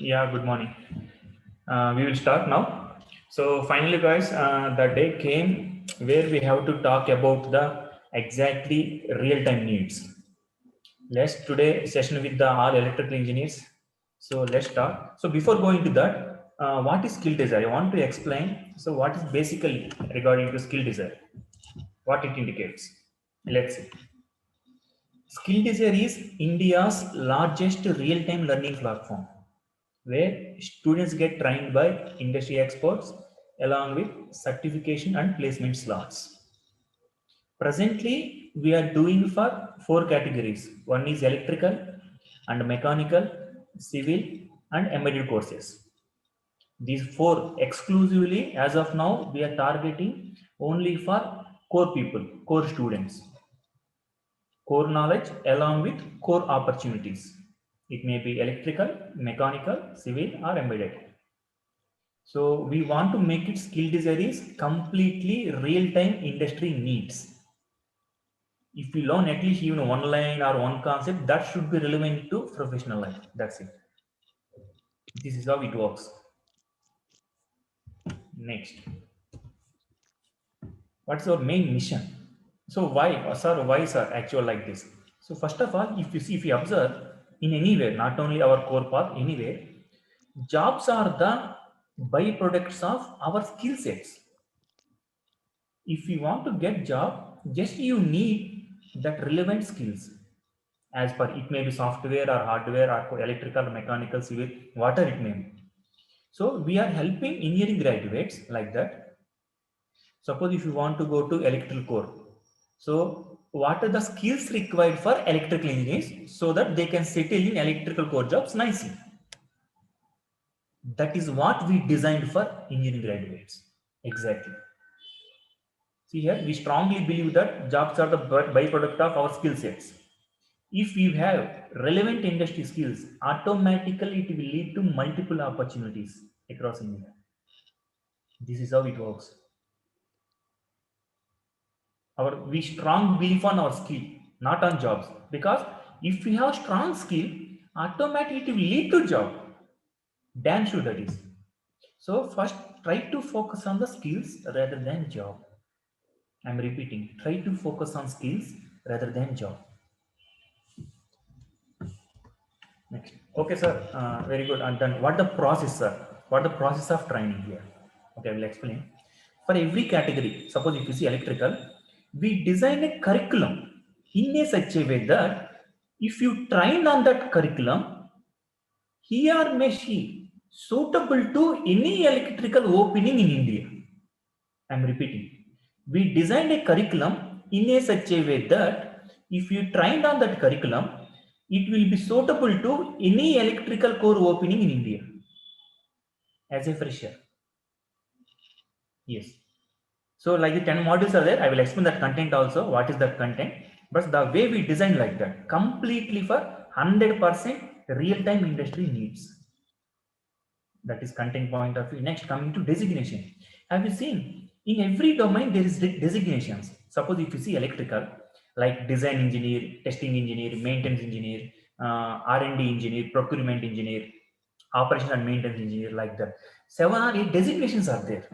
Yeah, good morning. We will start now. So finally, guys, the day came where we have to talk about the exactly real-time needs. Let's today session with the all electrical engineers. So let's start. So before going to that, what is skill desire? I want to explain. So what is basically regarding to skill desire? What it indicates? Let's see. Skill desire is India's largest real-time learning platform where students get trained by industry experts along with certification and placement slots. Presently, we are doing for four categories. One is electrical and mechanical, civil, and embedded courses. These four exclusively, as of now, we are targeting only for core people, core students, core knowledge along with core opportunities. It may be electrical, mechanical, civil, or embedded. So we want to make it skill desire is completely real-time industry needs. If you learn at least even one line or one concept, that should be relevant to professional life. That's it. This is how it works. Next, what's our main mission? So why sir, actual like this? So first of all, if you observe in anywhere, not only our core path, anywhere, jobs are the byproducts of our skill sets. If you want to get job, just you need that relevant skills as per it may be software or hardware or electrical, mechanical, civil, whatever it may be. So we are helping engineering graduates like that. Suppose if you want to go to electrical core, so what are the skills required for electrical engineers so that they can settle in electrical core jobs nicely? That is what we designed for engineering graduates. Exactly. See here, we strongly believe that jobs are the byproduct of our skill sets. If you have relevant industry skills, automatically it will lead to multiple opportunities across India. This is how it works. We strong belief on our skill, not on jobs. Because if we have strong skill, automatically it will lead to job. Damn sure that is. So first try to focus on the skills rather than job. I'm repeating, try to focus on skills rather than job. Next. Okay, sir. Very good. And then what the process, sir? What the process of training here? Okay, I will explain. For every category, suppose if you see electrical, we design a curriculum in a such a way that if you train on that curriculum, he or may she suitable to any electrical opening in India. I'm repeating. We designed a curriculum in a such a way that if you trained on that curriculum, it will be suitable to any electrical core opening in India as a fresher. Yes. So like the 10 modules are there, I will explain that content also, what is that content. But the way we design like that, completely for 100% real-time industry needs. That is content point of view. Next, coming to designation. Have you seen in every domain there is designations? Suppose if you see electrical, like design engineer, testing engineer, maintenance engineer, R&D engineer, procurement engineer, operation and maintenance engineer, like that. 7 or 8 designations are there.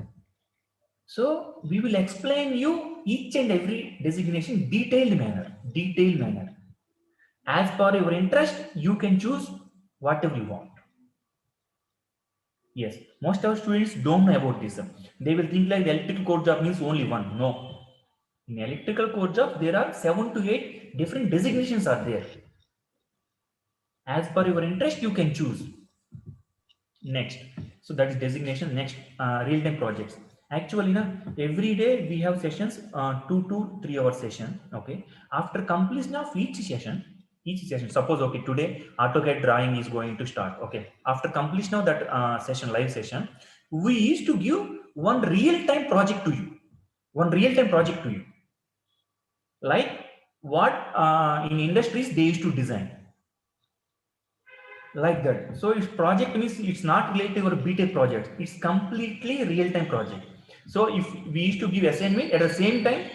So we will explain you each and every designation detailed manner. As per your interest, you can choose whatever you want. Yes, most of our students don't know about this. They will think like the electrical core job means only one. No. In electrical core job, there are 7 to 8 different designations are there. As per your interest, you can choose. Next. So that is designation. Next, real-time projects. Actually, every day we have sessions, 2 to 3 hour session. Okay. After completion of each session, suppose okay today AutoCAD drawing is going to start. Okay. After completion of that session, live session, we used to give one real-time project to you. One real-time project to you. Like what in industries they used to design. Like that. So if project means it's not related to our BTech project, it's completely real-time project. So if we used to give assignment at the same time,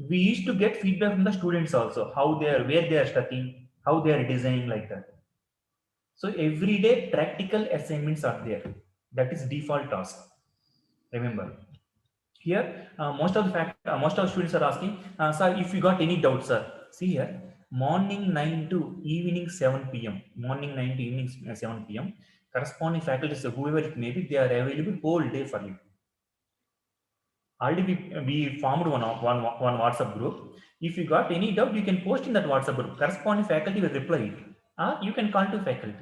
we used to get feedback from the students also, how they are, where they are studying, how they are designing, like that. So every day practical assignments are there. That is default task. Remember. Here, most of the students are asking, sir, if you got any doubt, sir. See here, morning 9 to evening 7 p.m. Morning 9 to evening 7 p.m. Corresponding faculties, whoever it may be, they are available whole day for you. Already we formed one WhatsApp group. If you got any doubt, you can post in that WhatsApp group. Corresponding faculty will reply it. You can call to faculty.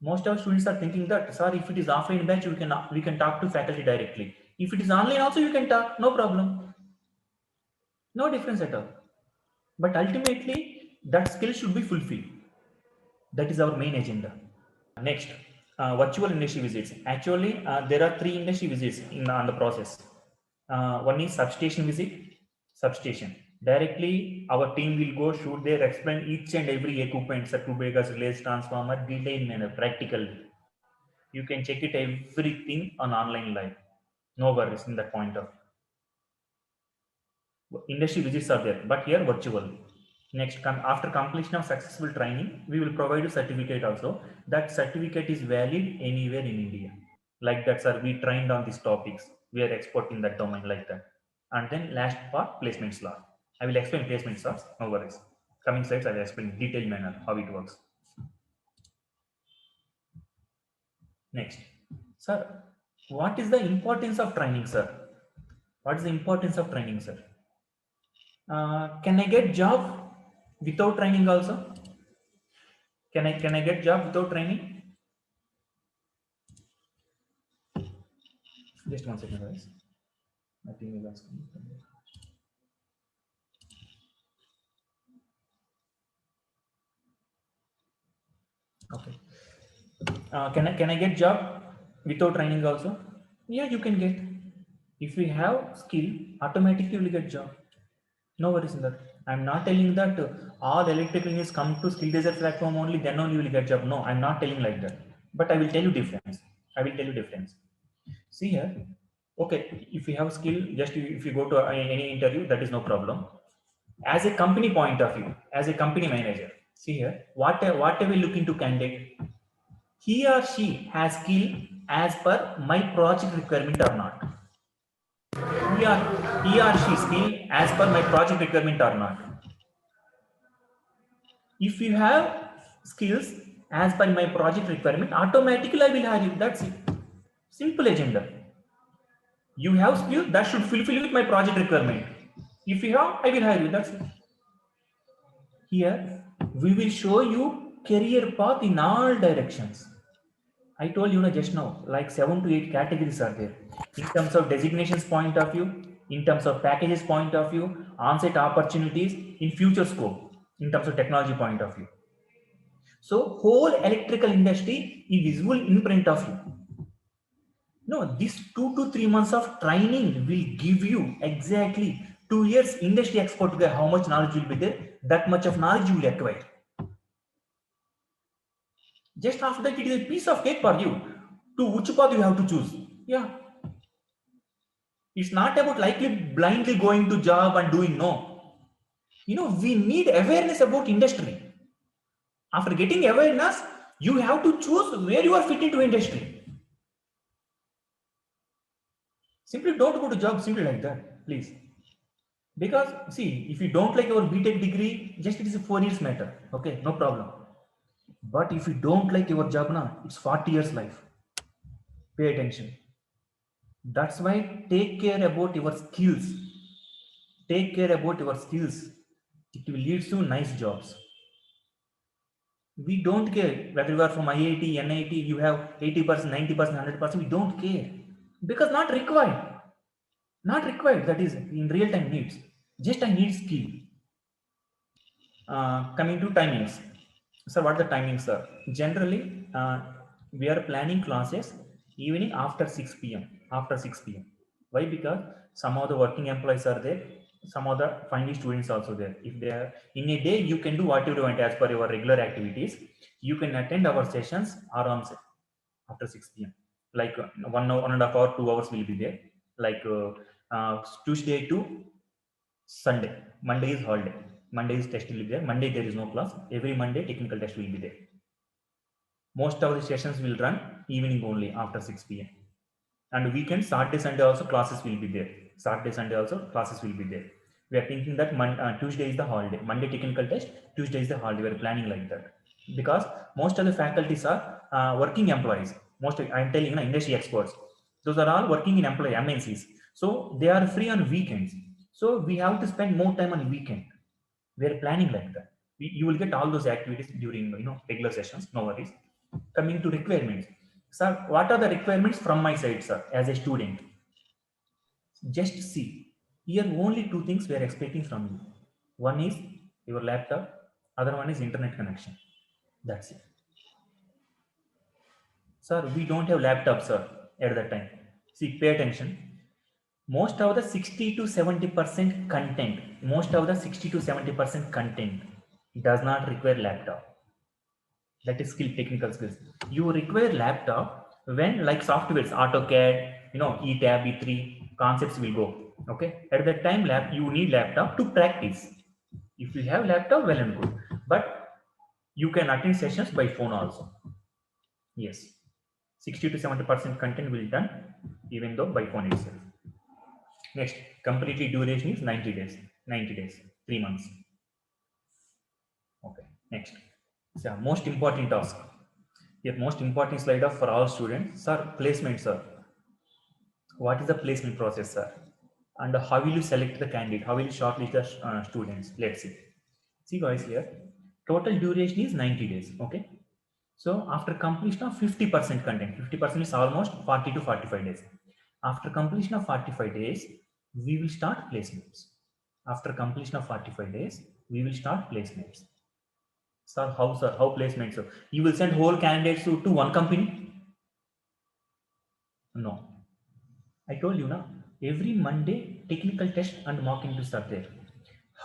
Most of students are thinking that, sir, if it is offline batch, we can talk to faculty directly. If it is online also, you can talk, no problem. No difference at all. But ultimately, that skill should be fulfilled. That is our main agenda. Next, virtual industry visits. Actually, there are 3 industry visits on the process. One is substation visit. Substation. Directly, our team will go shoot there, explain each and every equipment, circuit breakers, relays, transformer, detailed manner, practical. You can check it everything on online live. No worries in that point of industry visits are there, but here virtual. Next, after completion of successful training, we will provide a certificate also. That certificate is valid anywhere in India. Like that, sir, we trained on these topics. We are expert in that domain like that. And then last part, placements law. I will explain placements laws, no worries. Coming slides, I will explain in detailed manner how it works. Next, sir, what is the importance of training, sir? What is the importance of training, sir? Can I get job without training also? Can I get job without training? Just 1 second, guys. Nothing is asking. Okay. Can I get job without training also? Yeah, you can get. If we have skill, automatically you will get job. No worries in that. I'm not telling that all electrical engineers come to skill desert platform only, then only you will get job. No, I'm not telling like that. But I will tell you difference. I will tell you difference. See here. Okay, if you have skill, just if you go to any interview, that is no problem. As a company point of view, as a company manager, see here, what are we looking to candidate? He or she has skill as per my project requirement or not. He or she skill as per my project requirement or not. If you have skills as per my project requirement, automatically I will hire you. That's it. Simple agenda. You have skill that should fulfill with my project requirement. If you have, I will hire you. That's it. Here, we will show you career path in all directions. I told you just now, like 7 to 8 categories are there. In terms of designations point of view, in terms of packages point of view, on-site opportunities, in future scope, in terms of technology point of view. So whole electrical industry is visible in front of you. No, this 2 to 3 months of training will give you exactly 2 years industry expert guy, how much knowledge will be there, that much of knowledge you will acquire. Just after that, it is a piece of cake for you. To which path you have to choose. Yeah. It's not about likely blindly going to job and doing no. We need awareness about industry. After getting awareness, you have to choose where you are fit into industry. Simply don't go to job simply like that, please. Because see, if you don't like your BTech degree, just it is a 4 years matter. Okay, no problem. But if you don't like your job now, it's 40 years life. Pay attention. That's why take care about your skills. Take care about your skills. It will lead to nice jobs. We don't care whether you are from IIT, NIT, you have 80%, 90%, 100%. We don't care because not required. Not required. That is in real time needs. Just I need skill. Coming to timings. So what are the timings are? Generally, we are planning classes evening after 6 p.m. After 6 p.m. Why? Because some of the working employees are there, some of the final students also there. If they are in a day, you can do whatever you want as per your regular activities. You can attend our sessions around after 6 p.m. Like 1 hour, 1.5 hour, 2 hours will be there. Like Tuesday to Sunday. Monday is holiday. Monday is test will be there. Monday there is no class. Every Monday technical test will be there. Most of the sessions will run evening only after 6 p.m. And weekend, Saturday, Sunday also classes will be there. Saturday, Sunday also classes will be there. We are thinking that Tuesday is the holiday. Monday technical test, Tuesday is the holiday. We are planning like that. Because most of the faculties are working employees. I'm telling you, industry experts. Those are all working in employee MNCs. So they are free on weekends. So we have to spend more time on weekend. We are planning like that. You will get all those activities during regular sessions. No worries. Coming to requirements, sir, what are the requirements from my side, sir, as a student? Just see. Here only two things we are expecting from you. One is your laptop. Other one is internet connection. That's it. Sir, we don't have laptops, sir, at that time. See, pay attention. Most of the 60 to 70% content, most of the 60 to 70% content does not require laptop. That is technical skills. You require laptop when like softwares, AutoCAD, ETAB, E3 concepts will go. Okay, at that time you need laptop to practice. If you have laptop, well and good, but you can attend sessions by phone also. Yes, 60 to 70% content will done even though by phone itself. Next, completely duration is 90 days. 90 days, 3 months. Okay, next. So most important task. Your most important slide of for all students, sir, placement, sir. What is the placement process, sir? And how will you select the candidate? How will you shortlist the students? Let's see. See guys here, total duration is 90 days. Okay. So after completion of 50% content, 50% is almost 40 to 45 days. After completion of 45 days, we will start placements. After completion of 45 days, we will start placements. Sir, how, sir? How placements? Sir? You will send whole candidates to one company? No. I told you now, every Monday technical test and mock interviews are there.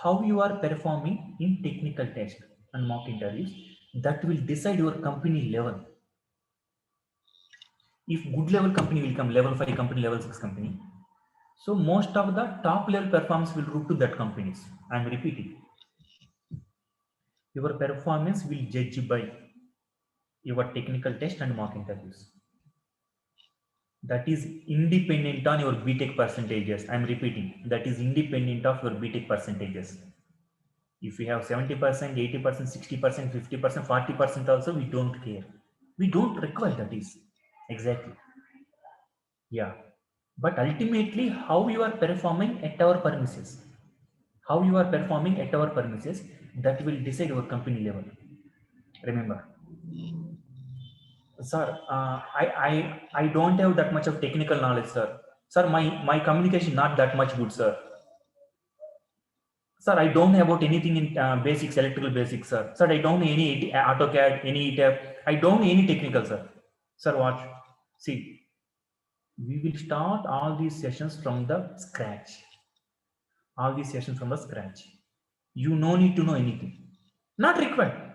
How you are performing in technical test and mock interviews, that will decide your company level. If good level company will come, level 5 company, level 6 company, so most of the top level performance will route to that companies. I am repeating. Your performance will judge by your technical test and mock interviews. That is independent on your BTech percentages. I am repeating, that is independent of your BTech percentages. If you have 70%, 80%, 60%, 50%, 40% also, we don't care. We don't require that is. Exactly. Yeah. But ultimately, how you are performing at our premises. How you are performing at our premises, that will decide your company level. Remember. Sir, I don't have that much of technical knowledge, sir. Sir, my communication not that much good, sir. Sir, I don't know about anything in basics, electrical basics, sir. Sir, I don't know any AutoCAD, any ETAP. I don't know any technical, sir. Sir, watch. See, we will start all these sessions from the scratch. All these sessions from the scratch. You no need to know anything. Not required.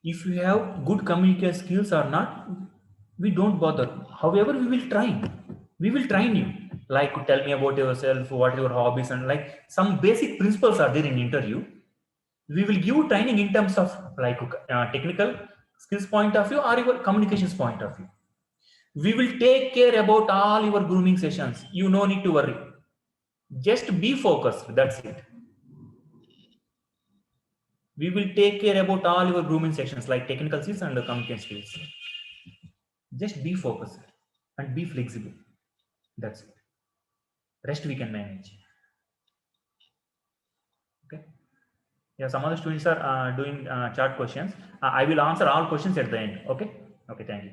If you have good communication skills or not, we don't bother. However, we will train. We will train you. Like, tell me about yourself, what are your hobbies, and like some basic principles are there in interview. We will give training in terms of like technical skills point of view or your communications point of view. We will take care about all your grooming sessions. You no need to worry. Just be focused. That's it. We will take care about all your grooming sections like technical skills and the communication skills. Just be focused and be flexible. That's it. Rest we can manage. Okay. Yeah, some other students are doing chat questions. I will answer all questions at the end. Okay. Okay. Thank you.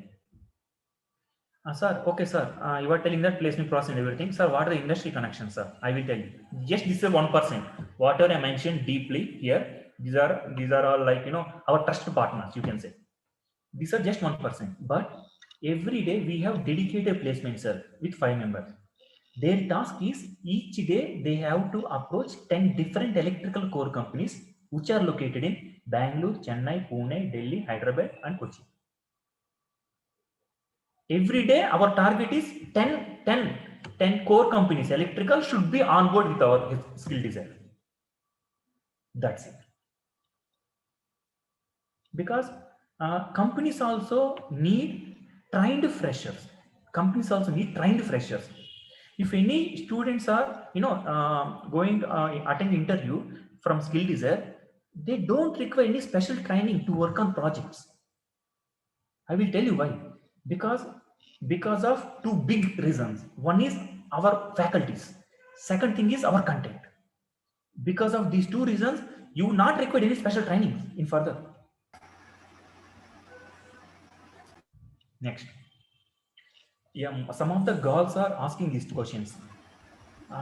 Sir, okay, sir. You are telling that placement process and everything. Sir, what are the industry connections, sir? I will tell you. Just this is 1%. Whatever I mentioned deeply here, these are all like our trusted partners, you can say. These are just 1%. But every day we have dedicated placement, sir, with 5 members. Their task is each day they have to approach 10 different electrical core companies which are located in Bangalore, Chennai, Pune, Delhi, Hyderabad, and Kochi. Every day our target is 10 core companies electrical should be on board with our skill design. That's it. Because Companies also need trained freshers. Companies also need trained freshers. If any students are, going attend interview from skill design, they don't require any special training to work on projects. I will tell you why. Because because of two big reasons. One is our faculties. Second thing is our content. Because of these two reasons, you will not require any special training in further. Next. Yeah, some of the girls are asking these questions.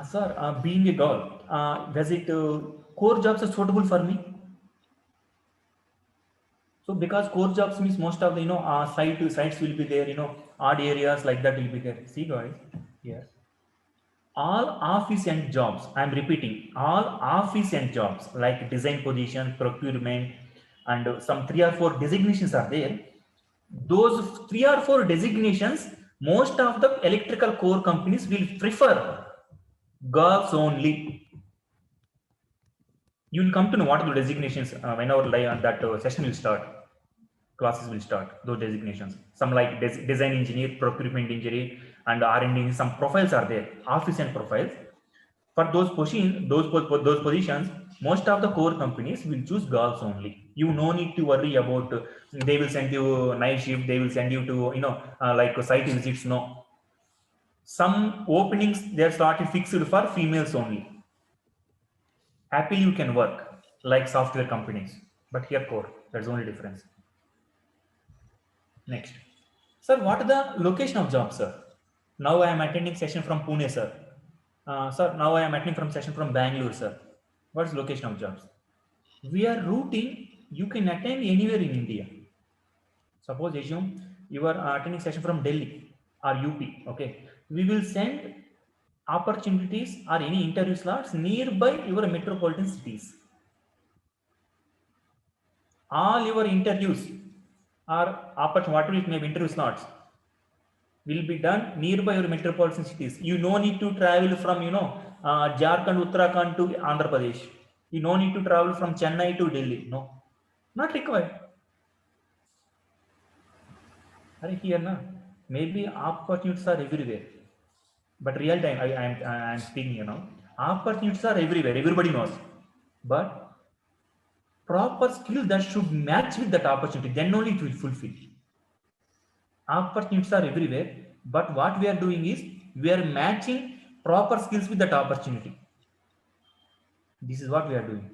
Sir, being a girl, does it core jobs are suitable for me? So because core jobs means most of the sites will be there, odd areas like that will be there. See guys, here all office and jobs. I'm repeating, all office and jobs like design position, procurement, and some 3 or 4 designations are there. Those 3 or 4 designations, most of the electrical core companies will prefer girls only. You will come to know what are the designations whenever that session will start, classes will start, those designations. Some like design engineer, procurement engineer, and R&D, some profiles are there, office and profiles. For those positions, those positions, most of the core companies will choose girls only. You no need to worry about they will send you night shift, they will send you to like site visits. No, some openings they are started fixed for females only. Happily you can work like software companies, but here core, that's the only difference. Next, sir, what is the location of job, sir? Now I am attending session from Pune, sir. Sir, now I am attending from session from Bangalore, sir. What's location of jobs? We are routing, you can attend anywhere in India. Suppose assume you are attending session from Delhi or UP. Okay, we will send opportunities or any interview slots nearby your metropolitan cities. All your interviews or whatever it may be, interview slots will be done nearby your metropolitan cities. You no need to travel from Jharkhand, Uttarakhand to Andhra Pradesh. You no need to travel from Chennai to Delhi. No, not required. Are here na? Maybe opportunities are everywhere, but real time I am speaking. Opportunities are everywhere. Everybody knows, but proper skill that should match with that opportunity. Then only it will fulfill. Opportunities are everywhere, but what we are doing is we are matching proper skills with that opportunity. This is what we are doing.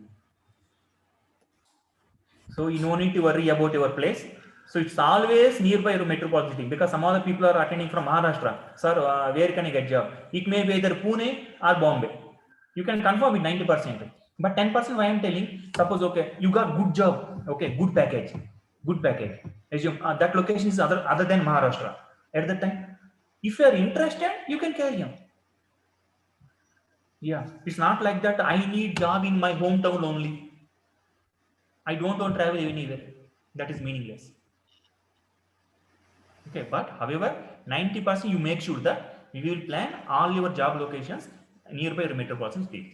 So you no need to worry about your place. So it's always nearby your metropolitan city, because some other people are attending from Maharashtra. Sir, where can I get job? It may be either Pune or Bombay. You can confirm with 90%. But 10% why I'm telling, suppose okay, you got good job, okay, good package. Assume that location is other than Maharashtra. At that time, if you are interested, you can carry on. Yeah, it's not like that I need job in my hometown only. I don't want to travel anywhere. That is meaningless. Okay, but however, 90% you make sure that we will plan all your job locations nearby your metropolitan cities.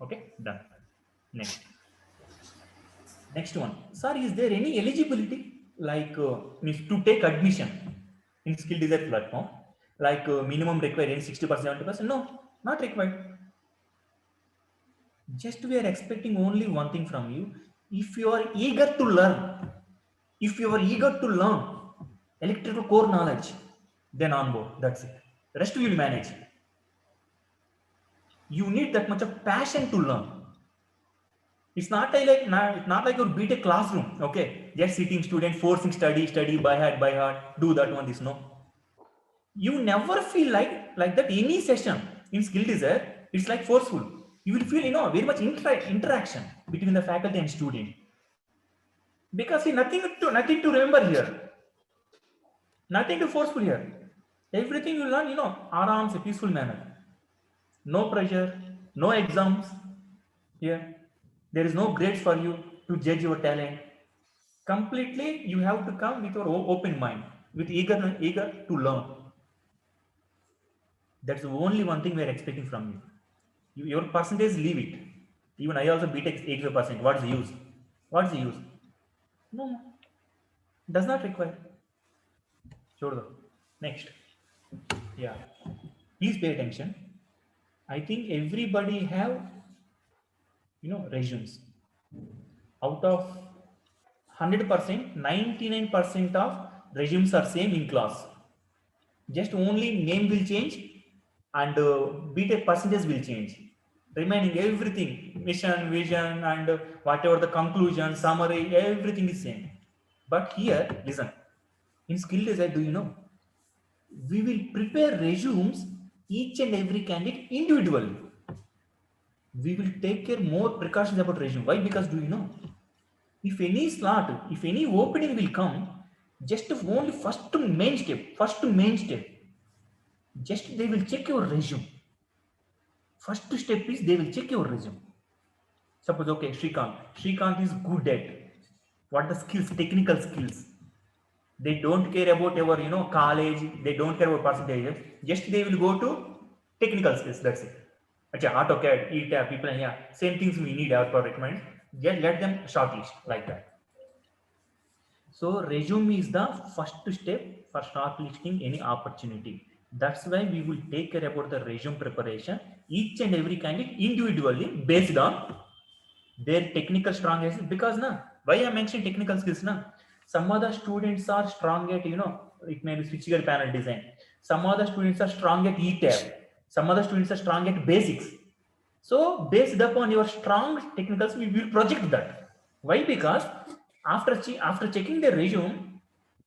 Okay, done. Next one. Sir, is there any eligibility like means to take admission in skill design platform? Like minimum required in 60%, 70%? No, not required. Just we are expecting only one thing from you. If you are eager to learn, electrical core knowledge, then on board. That's it. The rest we will manage. You need that much of passion to learn. It's not like your BTech classroom. Okay, just sitting student forcing study by heart, do that one. This no. You never feel like that any session in skill design. It's like forceful. You will feel very much interaction between the faculty and student. Because see, nothing to remember here, nothing to forceful here. Everything you learn, arams, a peaceful manner. No pressure, no exams here. There is no grades for you to judge your talent. Completely, you have to come with your open mind, with eager to learn. That's the only one thing we are expecting from you. Your percentage, leave it. Even I also BTech 85%. What's the use? No. Does not require. छोड़ दो. Next. Yeah. Please pay attention. I think everybody have, resumes. Out of 100%, 99% of resumes are same in class. Just only name will change and BTech percentage will change. Remaining everything, mission, vision, and whatever the conclusion, summary, everything is same. But here, listen, in skill design, do you know? We will prepare resumes each and every candidate individually. We will take care more precautions about resume. Why? Because do you know? If any slot, if any opening will come, just only first main step, just they will check your resume. First step is they will check your resume. Suppose, okay, Shrikant is good at what the skills, technical skills. They don't care about your, college. They don't care about percentages. Just they will go to technical skills. That's it. Okay, AutoCAD, ETAP, people, yeah, same things we need as per requirement. Just let them shortlist like that. So resume is the first step for shortlisting any opportunity. That's why we will take care about the resume preparation, each and every candidate individually based on their technical strong skills. Because why I mentioned technical skills some other students are strong at, it may be switchgear panel design. Some other students are strong at ETAP. Some other students are strong at basics. So based upon your strong technicals, we will project that. Why? Because after checking the resume,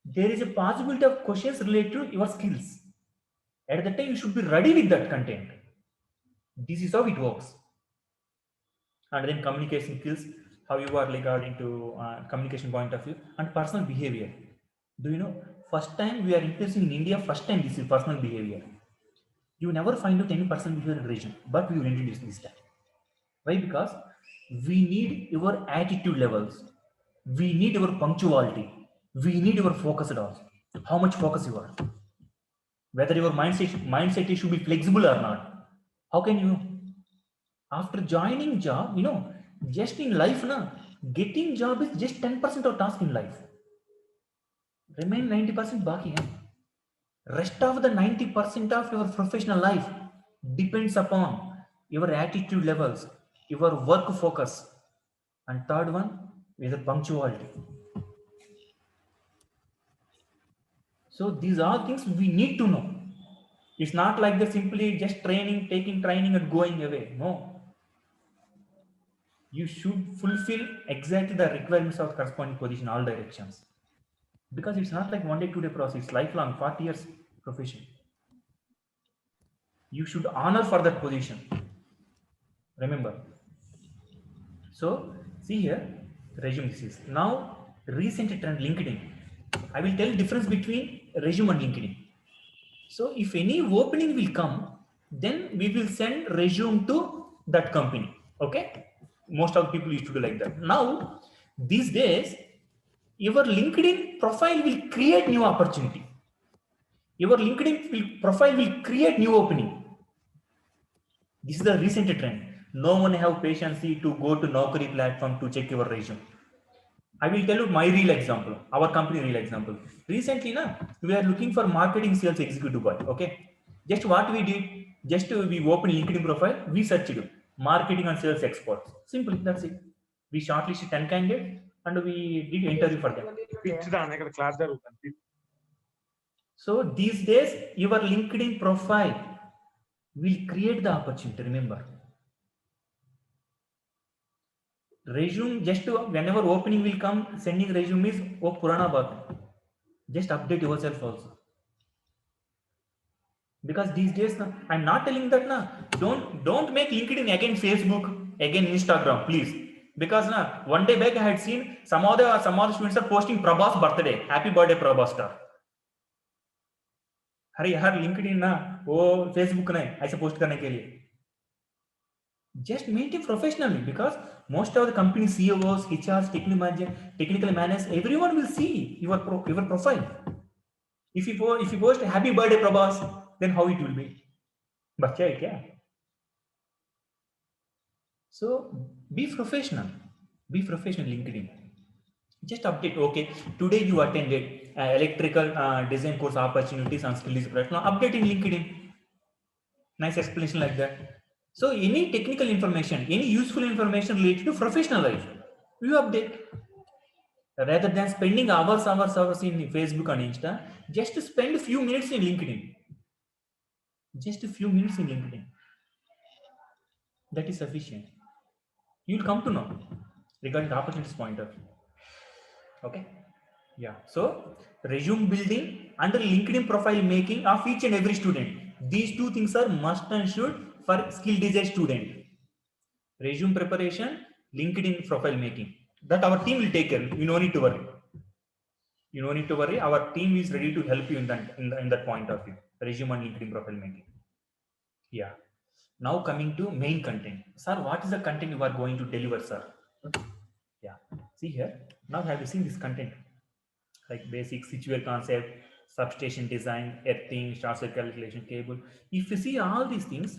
there is a possibility of questions related to your skills. At that time, you should be ready with that content. This is how it works. And then communication skills, how you are regarding to communication point of view, and personal behavior. Do you know? First time we are introducing in India. First time this is personal behavior. You never find out any personal behavior in region, but we will introduce this time. Why? Because we need your attitude levels. We need your punctuality. We need your focus at all. How much focus you are. Whether your mindset should be flexible or not. How can you? After joining job, just in life, getting job is just 10% of task in life. Remain 90% baki hai. Rest of the 90% of your professional life depends upon your attitude levels, your work focus, and third one is the punctuality. So these are things we need to know. It's not like the simply just taking training and going away. No. You should fulfill exactly the requirements of corresponding position, all directions. Because it's not like 1 day, 2 day process, it's lifelong, 40 years profession. You should honor for that position. Remember. So see here, resume this is. Now recent trend LinkedIn. I will tell difference between resume and LinkedIn. So if any opening will come, then we will send resume to that company. Okay. Most of the people used to do like that. Now, these days, your LinkedIn profile will create new opportunity. Your LinkedIn profile will create new opening. This is the recent trend. No one have patience to go to Naukri platform to check your resume. I will tell you my real example, our company real example. Recently, we are looking for marketing sales executive boy. Okay, just what we did, just we open LinkedIn profile, we searched marketing and sales experts. Simply, that's it. We shortlisted 10 candidates and we did interview for them. So these days, your LinkedIn profile will create the opportunity. Remember, resume just whenever opening will come, sending resume is purana baat. Just update yourself also. Because these days, I'm not telling that don't make LinkedIn again Facebook, again Instagram, please. Because one day back I had seen some other students are posting Prabhas birthday, happy birthday Prabhas star. अरे यार LinkedIn वो Facebook ऐसे post करने के लिए. Just maintain professionally, because most of the company CEOs, HRs, technical managers, everyone will see your profile. If you post happy birthday Prabhas, then how it will be? बच्चा है क्या? So be professional LinkedIn. Just update. Okay, today you attended electrical design course opportunities and skills project. Now update in LinkedIn. Nice explanation like that. So any technical information, any useful information related to professional life, you update. Rather than spending hours in Facebook and Insta, just spend a few minutes in LinkedIn. Just a few minutes in LinkedIn. That is sufficient. You'll come to know regarding the opportunities point of view. Okay. Yeah. So resume building and LinkedIn profile making of each and every student. These two things are must and should for skill design student. Resume preparation, LinkedIn profile making. That our team will take care. You no need to worry. You no need to worry. Our team is ready to help you in that point of view. Resume and LinkedIn profile making. Yeah. Now coming to main content. Sir, what is the content you are going to deliver, sir? Yeah. See here. Now have you seen this content? Like basic situate concept, substation design, earthing, short circuit calculation, cable. If you see all these things,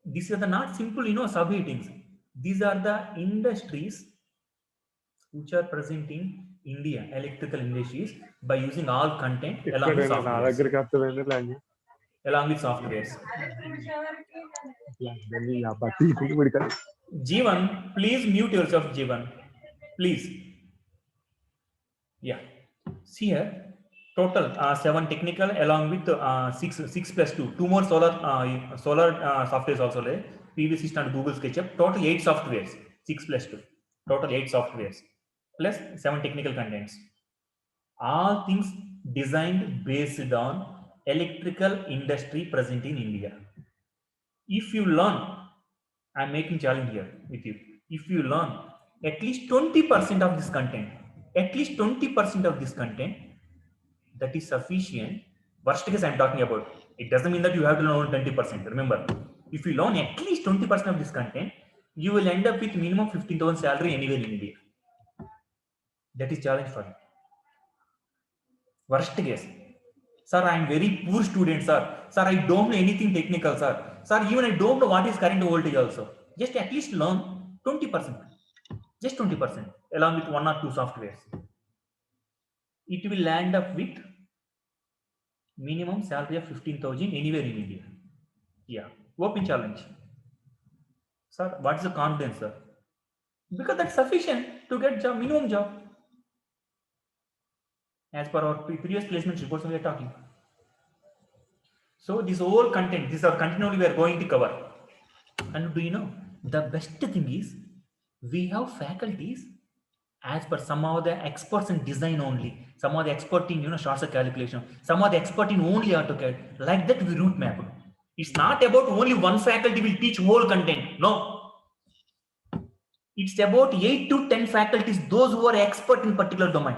these are the not simple, subheadings. These are the industries which are present in India, electrical industries, by using all content along with softwares. Along with softwares. Jeevan, please mute yourself, Jeevan. Please. Yeah. See here. Total 7 technical along with 6 plus 2. 2 more solar softwares also there. PV System and Google SketchUp. Total 8 softwares. 6 plus 2. Total 8 softwares. Plus 7 technical contents. All things designed based on electrical industry present in India. If you learn, I'm making challenge here with you. If you learn at least 20% of this content, at least 20% of this content, that is sufficient. Worst case I'm talking about. It doesn't mean that you have to learn 20%. Remember, if you learn at least 20% of this content, you will end up with minimum 15,000 salary anywhere in India. That is challenge for you. Worst case. Sir, I am very poor student, sir. Sir, I don't know anything technical, sir. Sir, even I don't know what is current voltage also. Just at least learn 20%. Just 20% along with 1 or 2 softwares. It will land up with minimum salary of 15,000 anywhere in India. Yeah. Open challenge. Sir, what is the confidence, sir? Because that's sufficient to get job, minimum job. As per our previous placement reports we are talking. So this whole content, this is our content only we are going to cover. And do you know, the best thing is, we have faculties as per some of the experts in design only, some of the expert in short circuit calculation, some of the expert in only AutoCAD. Like that we route map. It's not about only one faculty will teach whole content. No. It's about 8 to 10 faculties, those who are expert in particular domain.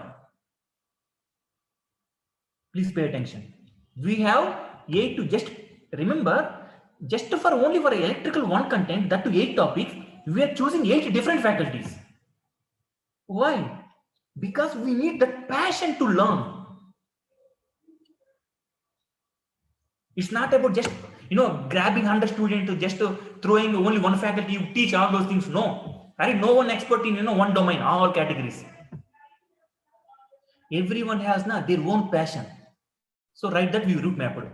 Please pay attention. We have 8 to, just remember, just for only for electrical one content, that to 8 topics, we are choosing 8 different faculties. Why? Because we need that passion to learn. It's not about just grabbing 100 students to just throwing only one faculty, you teach all those things. No, I no one expert in one domain, all categories. Everyone has their own passion. So write that we route mapped.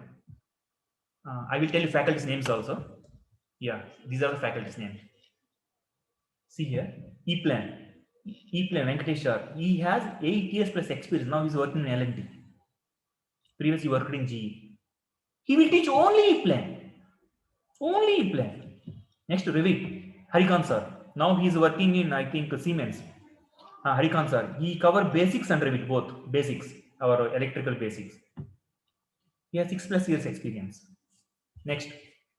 I will tell you faculties names also. Yeah, these are the faculties names. See here, E-Plan Venkatesh sir. He has 8 years plus experience. Now he's working in L&T. Previously worked in GE. He will teach only E-Plan. Only E-Plan. Next, Revit. Harikant sir. Now he is working in, I think, Siemens. Harikant sir. He covered basics and Revit, both basics, our electrical basics. He has 6 plus years experience. Next,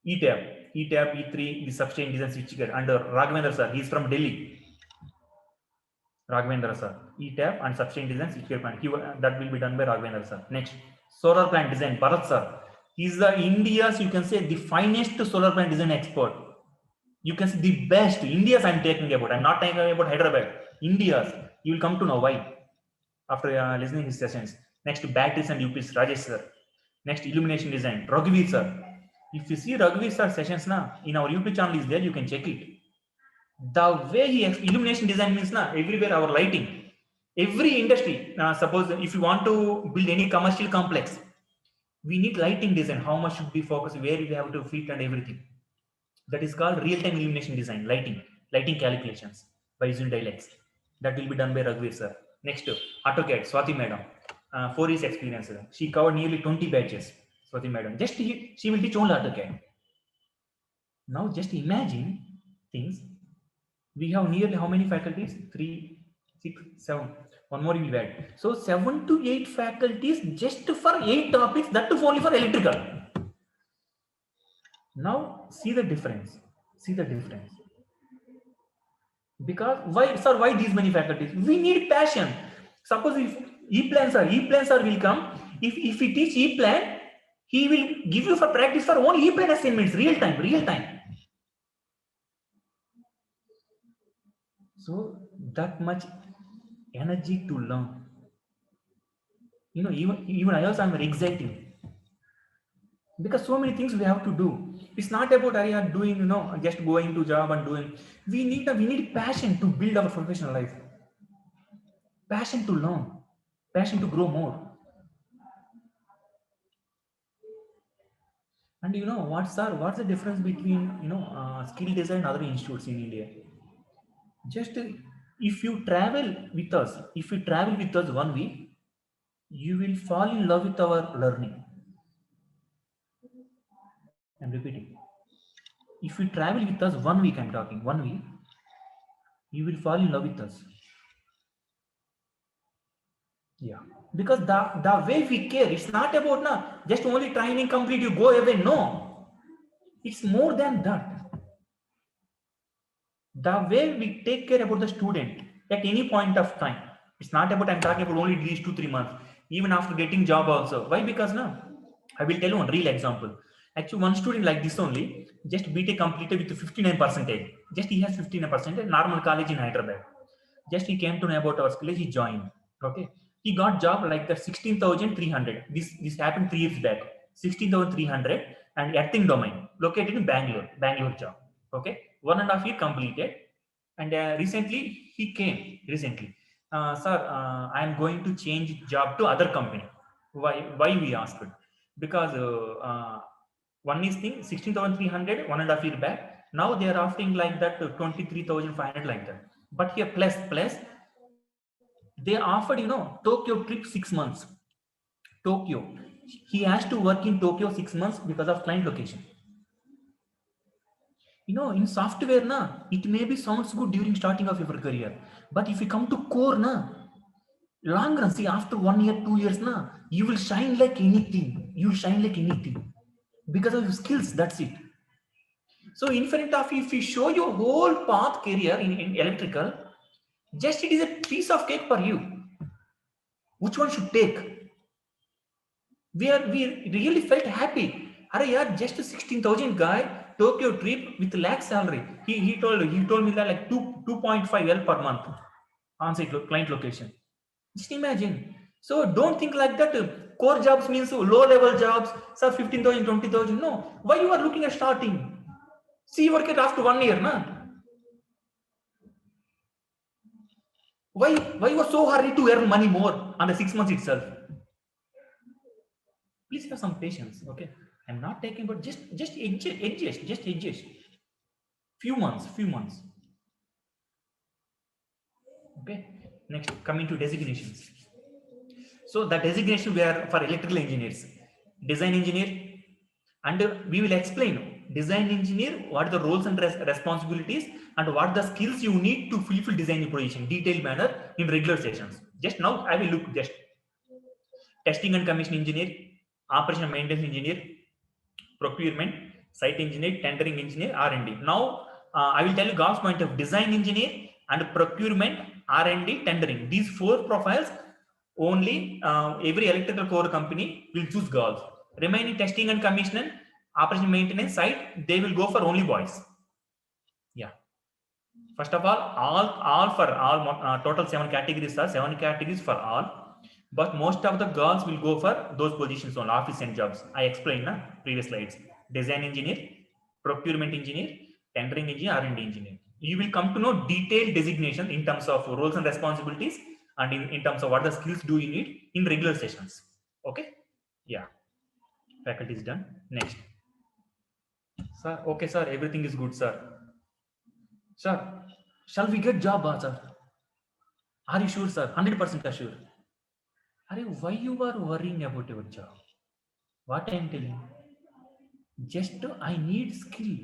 ETAP, E3, the substation design switchgear under Raghavendra sir. He is from Delhi. Raghavendra sir. ETAP and substation design switchgear plant. That will be done by Raghavendra sir. Next, solar plant design, Bharat sir. He is the India's, you can say, the finest solar plant design expert. You can say the best. India's I'm talking about. I'm not talking about Hyderabad. India's. You will come to know why after listening to his sessions. Next, batteries and UPS, Rajesh sir. Next, illumination design, Raghuveer sir. If you see Raghuveer sir sessions in our YouTube channel is there, you can check it. The way he illumination design means everywhere our lighting. Every industry, suppose if you want to build any commercial complex, we need lighting design. How much should be focused, where we have to fit and everything. That is called real-time illumination design, lighting calculations by using dialects. That will be done by Raghuveer sir. Next, AutoCAD, Swati madam, 4 years experience. She covered nearly 20 batches. Swati madam, she will teach only AutoCAD. Now just imagine things. We have nearly how many faculties? 3, 6, 7. One more will be add. So 7 to 8 faculties just for 8 topics. That too only for electrical. Now see the difference. See the difference. Because why, sir? Why these many faculties? We need passion. Suppose if E-plan sir will come. If we teach E-plan, he will give you for practice for only E-plan assignments, real time. So that much energy to learn. You know, even I also am very exciting because so many things we have to do. It's not about doing, just going to job and doing. We need passion to build our professional life, passion to learn, passion to grow more. And you know what's the difference between skill design and other institutes in India? Just if you travel with us, 1 week, you will fall in love with our learning. I'm repeating. If you travel with us 1 week, I'm talking 1 week, you will fall in love with us. Yeah, because the way we care, it's not about just only training complete, you go away. No, it's more than that. The way we take care about the student at any point of time, it's not about I'm talking about only these 2-3 months, even after getting job also. Why? Because now I will tell you one real example. Actually, one student like this only, just BTech completed with 59%. Just he has 59%, normal college in Hyderabad. Just he came to know about our school, he joined. Okay, he got job like that 16,300. This happened 3 years back. 16,300 and earthing domain located in Bangalore job. Okay, 1.5 year completed, and recently he came. Sir, I am going to change job to other company. Why we asked? Because one is thing 16,300 1.5 year back. Now they are offering like that 23,500 like that. But here plus they offered Tokyo trip 6 months. Tokyo. He has to work in Tokyo 6 months because of client location. In software, it maybe sounds good during starting of your career. But if you come to core, long run, see, after 1 year, 2 years, you will shine like anything. Because of your skills, that's it. So in front of you, if you show your whole path career in electrical, just it is a piece of cake for you. Which one should take? We really felt happy. Just a 16,000 guy, Tokyo trip with lakh salary. He told me that like 2.5 L per month on-site client location. Just imagine. So don't think like that. Core jobs means low-level jobs. Sir, 15,000, 20,000. No. Why you are looking at starting? See, work it after 1 year, Why you are so hurried to earn money more on the 6 months itself? Please have some patience, okay? I'm not taking, but just adjust. Few months. Okay. Next, coming to designations. So the designation were for electrical engineers, design engineer, and we will explain design engineer, what are the roles and responsibilities, and what the skills you need to fulfill design position, detailed manner in regular sessions. Just now I will look just testing and commission engineer, operation and maintenance engineer, procurement, site engineer, tendering engineer, R&D. Now I will tell you Gauss point of design engineer and procurement, R&D, tendering. These 4 profiles only every electrical core company will choose girls. Remaining testing and commission, operation maintenance, site, they will go for only boys. Yeah. First of all for all, total 7 categories are 7 categories for all, but most of the girls will go for those positions on office and jobs. I explained previous slides. Design engineer, procurement engineer, tendering engineer, R&D engineer. You will come to know detailed designation in terms of roles and responsibilities and in terms of what the skills do you need in regular sessions. Okay, yeah, faculty is done. Next, sir. Okay, sir, everything is good, sir. Sir, shall we get job, sir? Are you sure, sir? 100% sure. Are you, why you are worrying about your job? What I am telling? Just I need skill.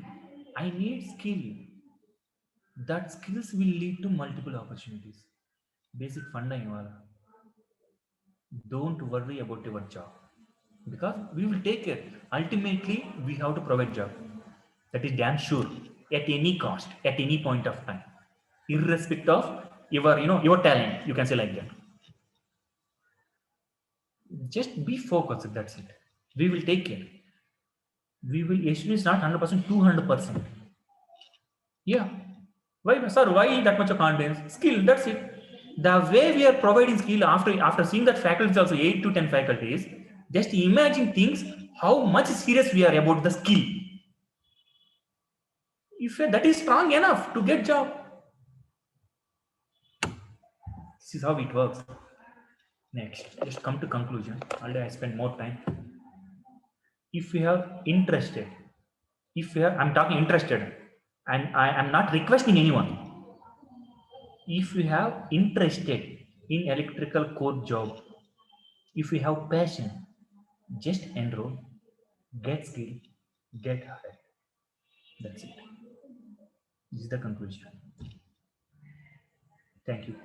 I need skill. That skills will lead to multiple opportunities. Basic funda ivala. Don't worry about your job because we will take it. Ultimately, we have to provide job. That is damn sure at any cost, at any point of time, irrespective of your, your talent. You can say like that. Just be focused. That's it. We will take care. We will. Actually, it's not 100%, 200%. Yeah. Why, sir? Why that much of confidence? Skill. That's it. The way we are providing skill after seeing that faculties also 8 to 10 faculties, just imagine things how much serious we are about the skill. If that is strong enough to get job, this is how it works. Next, just come to conclusion. Already I spend more time. If you have interested, I'm talking interested, and I am not requesting anyone. If you have interested in electrical core job, if you have passion, just enroll, get skill, get hired. That's it. This is the conclusion. Thank you.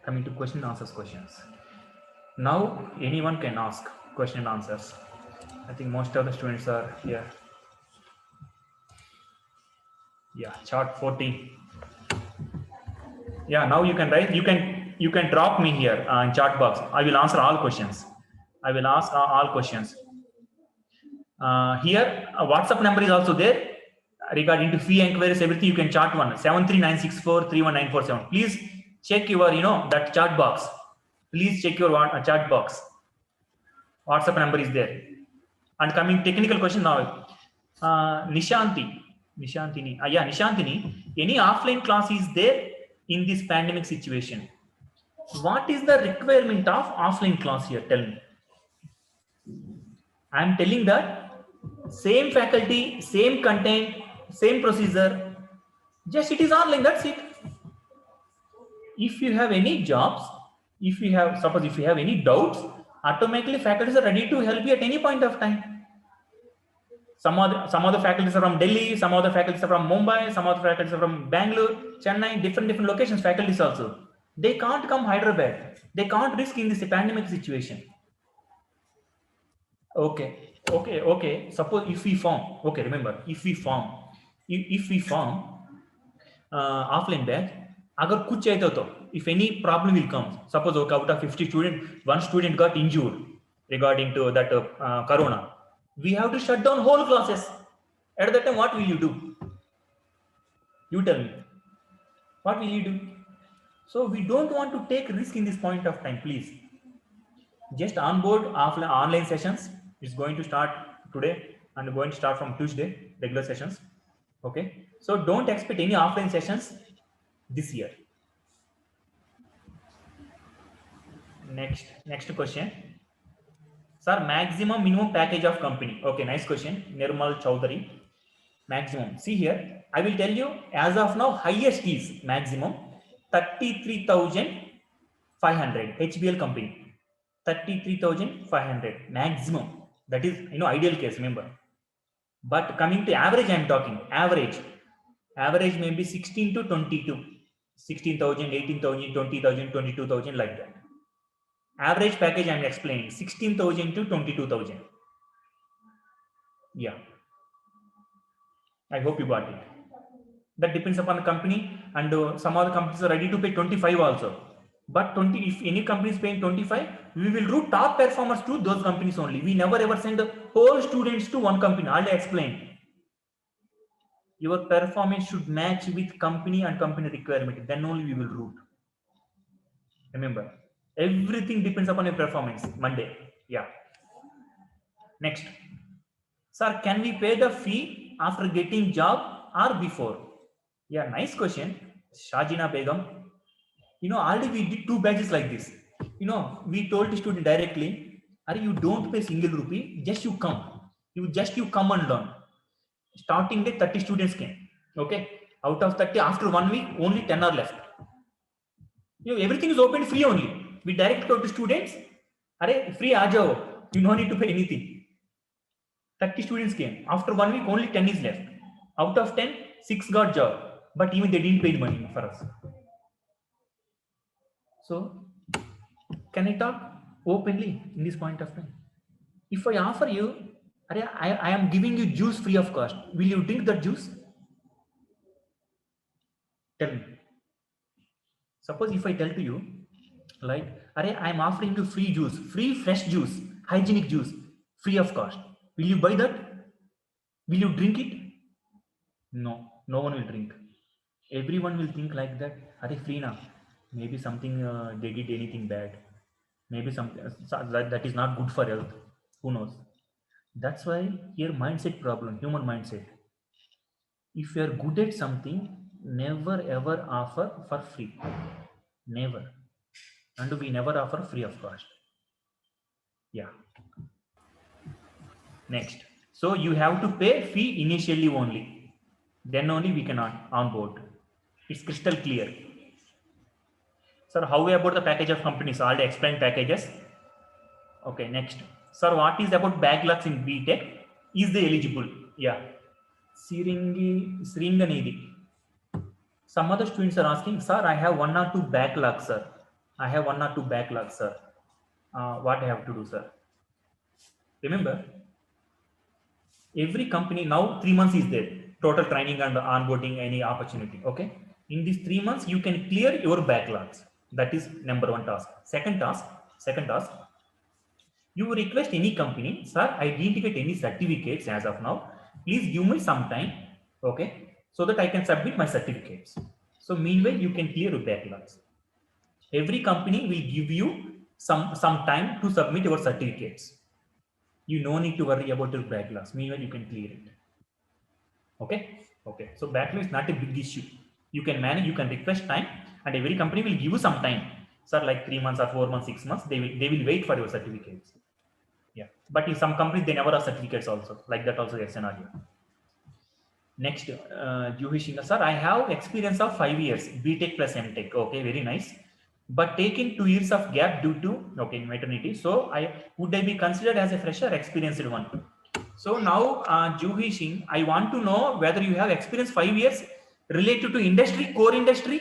Coming to question and answers questions. Now anyone can ask question and answers. I think most of the students are here. Yeah, chart 14. Yeah, now you can write. You can drop me here in chat box. I will answer all questions. I will ask all questions. Here, WhatsApp number is also there. Regarding to fee inquiries, everything you can chat one 73964319447. Please check your that chat box. Please check your chat box. WhatsApp number is there. And coming technical question now, Nishantini. Nishantini. Any offline class is there in this pandemic situation? What is the requirement of offline class here? Tell me. I am telling that same faculty, same content, same procedure. Just it is online. That's it. If you have any jobs, if you have any doubts, automatically faculties are ready to help you at any point of time. Some other faculties are from Delhi, some other faculties are from Mumbai, some other faculties are from Bangalore, Chennai, different locations. Faculties also, they can't come Hyderabad. They can't risk in this pandemic situation. Okay. Suppose if we form, okay, remember, if we form offline batch, agar kuch chahiye to, if any problem will come, suppose okay, out of 50 students, one student got injured regarding to that corona, we have to shut down whole classes. At that time, what will you do? You tell me. What will you do? So we don't want to take risk in this point of time, please. Just onboard offline online sessions. It's going to start today and going to start from Tuesday, regular sessions. Okay. So don't expect any offline sessions this year. Next question. Sir, maximum minimum package of company. Okay, nice question. Nirmal Chowdhury. Maximum. See here, I will tell you as of now, highest is maximum 33,500 HBL company. 33,500 maximum. That is, ideal case, remember. But coming to average, I am talking average may be 16 to 22, 16,000, 18,000, 20,000, 22,000, like that. Average package I am explaining 16,000 to 22,000. Yeah. I hope you got it. That depends upon the company, and some other companies are ready to pay 25 also. But if any company is paying 25, we will route top performers to those companies only. We never ever send the whole students to one company. I'll explain. Your performance should match with company and company requirement. Then only we will route. Remember, everything depends upon your performance. Monday. Yeah. Next. Sir, can we pay the fee after getting job or before? Yeah, nice question. Shajina Begum. Already we did 2 batches like this. We told the student directly, "Are you don't pay single rupee, just you come. You come and learn." Starting day 30 students came. Okay. Out of 30, after 1 week, only 10 are left. Everything is open free only. We direct to the students, "Are free aa jao. You no need to pay anything." 30 students came. After 1 week, only 10 is left. Out of 10, 6 got job. But even they didn't pay the money for us. So, can I talk openly in this point of time? If I offer you, I am giving you juice free of cost, will you drink that juice? Tell me. Suppose if I tell to you, like, I am offering you free juice, free fresh juice, hygienic juice, free of cost. Will you buy that? Will you drink it? No, no one will drink. Everyone will think like that. Free now. Maybe something they did anything bad. Maybe something that is not good for health. Who knows? That's why here mindset problem, human mindset. If you are good at something, never ever offer for free. Never. And we never offer free of cost. Yeah. Next. So you have to pay fee initially only. Then only we can onboard. It's crystal clear. Sir, how about the package of companies? Already explained packages. Okay, next. Sir, what is about backlogs in BTech? Is they eligible? Yeah. Sringanidi. Some other students are asking, sir, I have 1 or 2 backlogs, sir. I have 1 or 2 backlogs, sir. What I have to do, sir? Remember, every company now 3 months is there. Total training and onboarding any opportunity. Okay. In these 3 months, you can clear your backlogs. That is number 1 task. Second task, you request any company, sir, I didn't get any certificates as of now. Please give me some time, okay, so that I can submit my certificates. So meanwhile, you can clear your backlogs. Every company will give you some time to submit your certificates. You no need to worry about your backlogs. Meanwhile, you can clear it. Okay. So backlog is not a big issue. You can manage. You can request time, and every company will give you some time. Sir, like 3 months or 4 months, 6 months, they will wait for your certificates. Yeah, but in some companies they never have certificates also, like that also a scenario. Next, Juhi Singha, sir, I have experience of 5 years, BTech plus MTech. Okay, very nice. But taking 2 years of gap due to maternity. So would I be considered as a fresher, experienced one? So now, Juhi Singh, I want to know whether you have experience 5 years related to industry, core industry,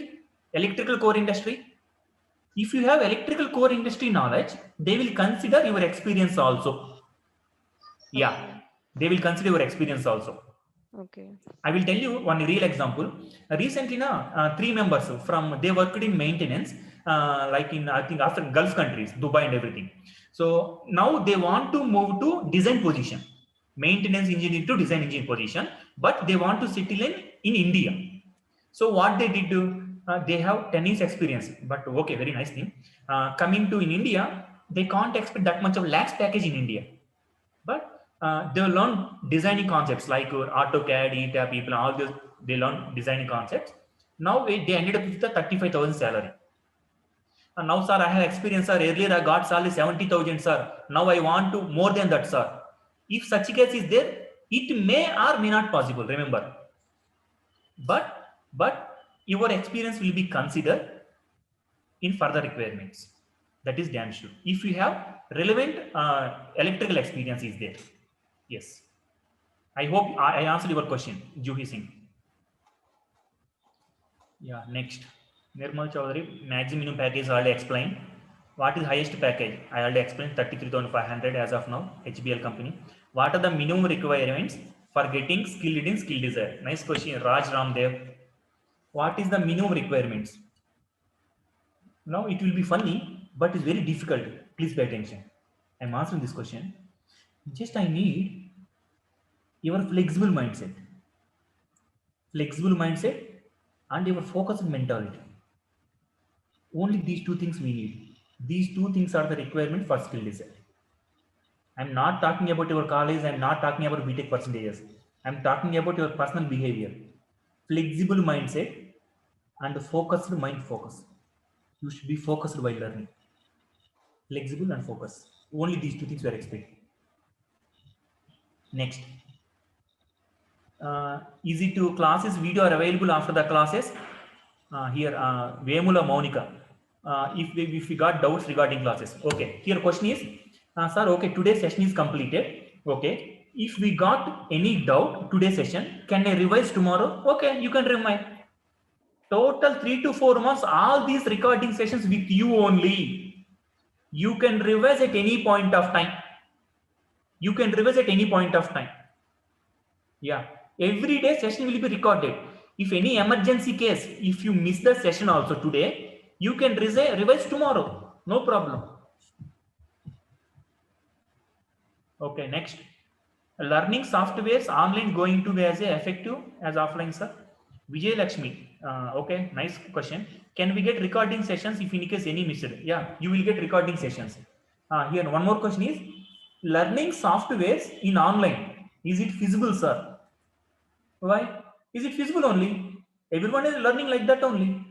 electrical core industry. If you have electrical core industry knowledge, they will consider your experience also. Yeah, Okay. they will consider your experience also. Okay. I will tell you one real example. Recently, 3 members from they worked in maintenance, like in I think after Gulf countries, Dubai and everything. So now they want to move to design position, maintenance engineer to design engineer position, but they want to settle in India. So what they did do, they have 10 years experience, but okay, very nice thing. Coming to in India, they can't expect that much of lakhs package in India. But they learn designing concepts like AutoCAD, ETA, people, all this. They learn designing concepts. Now they ended up with a 35,000 salary. And now, sir, I have experience, sir. Earlier I got salary 70,000, sir. Now I want to more than that, sir. If such a case is there, it may or may not possible. Remember, but your experience will be considered in further requirements. That is damn sure. If you have relevant electrical experience is there. Yes. I hope I answered your question, Juhi Singh. Yeah, next. Nirmal Chaudhary, maximum package already explained. What is highest package? I already explained 33,500 as of now, HBL company. What are the minimum requirements for getting skilled in skill design? Nice question, Raj Ramdev. What is the minimum requirements? Now it will be funny, but it's very difficult. Please pay attention. I'm answering this question. Just I need your flexible mindset and your focused mentality. Only these 2 things we need. These 2 things are the requirement for skill design. I'm not talking about your college. I'm not talking about BTech percentages. I'm talking about your personal behavior. Flexible mindset and focused mind focus. You should be focused while learning. Flexible and focus. Only these two things we are expecting. Next. Easy to classes video are available after the classes. Here, Vemula Monica. If we got doubts regarding classes. Okay. Here question is, sir, okay, today's session is completed. Okay. If we got any doubt today's session, can I revise tomorrow? Okay, you can remind. Total 3 to 4 months, all these recording sessions with you only. You can revise at any point of time. You can revise at any point of time. Yeah. Every day session will be recorded. If any emergency case, if you miss the session also today, you can revise tomorrow. No problem. Okay, next. Learning softwares online going to be as effective as offline, sir? Vijay Lakshmi. Okay, nice question. Can we get recording sessions if in case any missed? Yeah, you will get recording sessions. Here, one more question is, learning softwares in online, is it feasible, sir? Why? Is it feasible only? Everyone is learning like that only.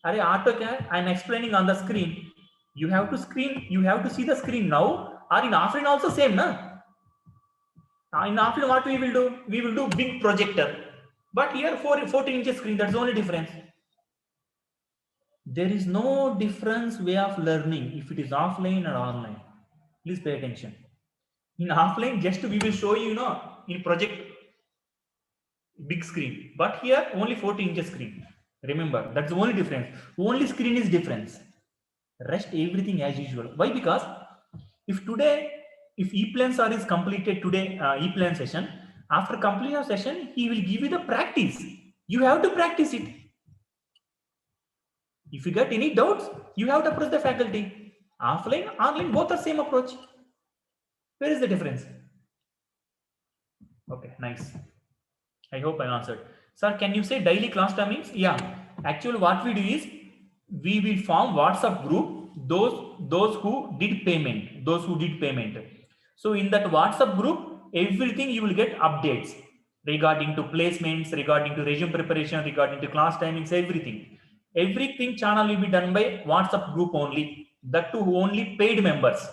Are AutoCAD, I'm explaining on the screen. You have to see the screen now, or in offline also same, na? In offline, what we will do? We will do big projector. But here 14 inches screen, that's the only difference. There is no difference way of learning if it is offline or online. Please pay attention. In offline, just we will show you, in project big screen, but here only 14 inches screen. Remember, that's the only difference. Only screen is difference. Rest everything as usual. Why? Because if E-Plan sir is completed today, E-Plan session, after completion of session, he will give you the practice. You have to practice it. If you get any doubts, you have to approach the faculty. Offline, online, both are same approach. Where is the difference? Okay, nice. I hope I answered. Sir, can you say daily class timings? Yeah. Actually, what we do is we will form WhatsApp group. Those who did payment. So in that WhatsApp group, everything you will get updates regarding to placements, regarding to resume preparation, regarding to class timings, everything. Everything channel will be done by WhatsApp group only. That too only paid members.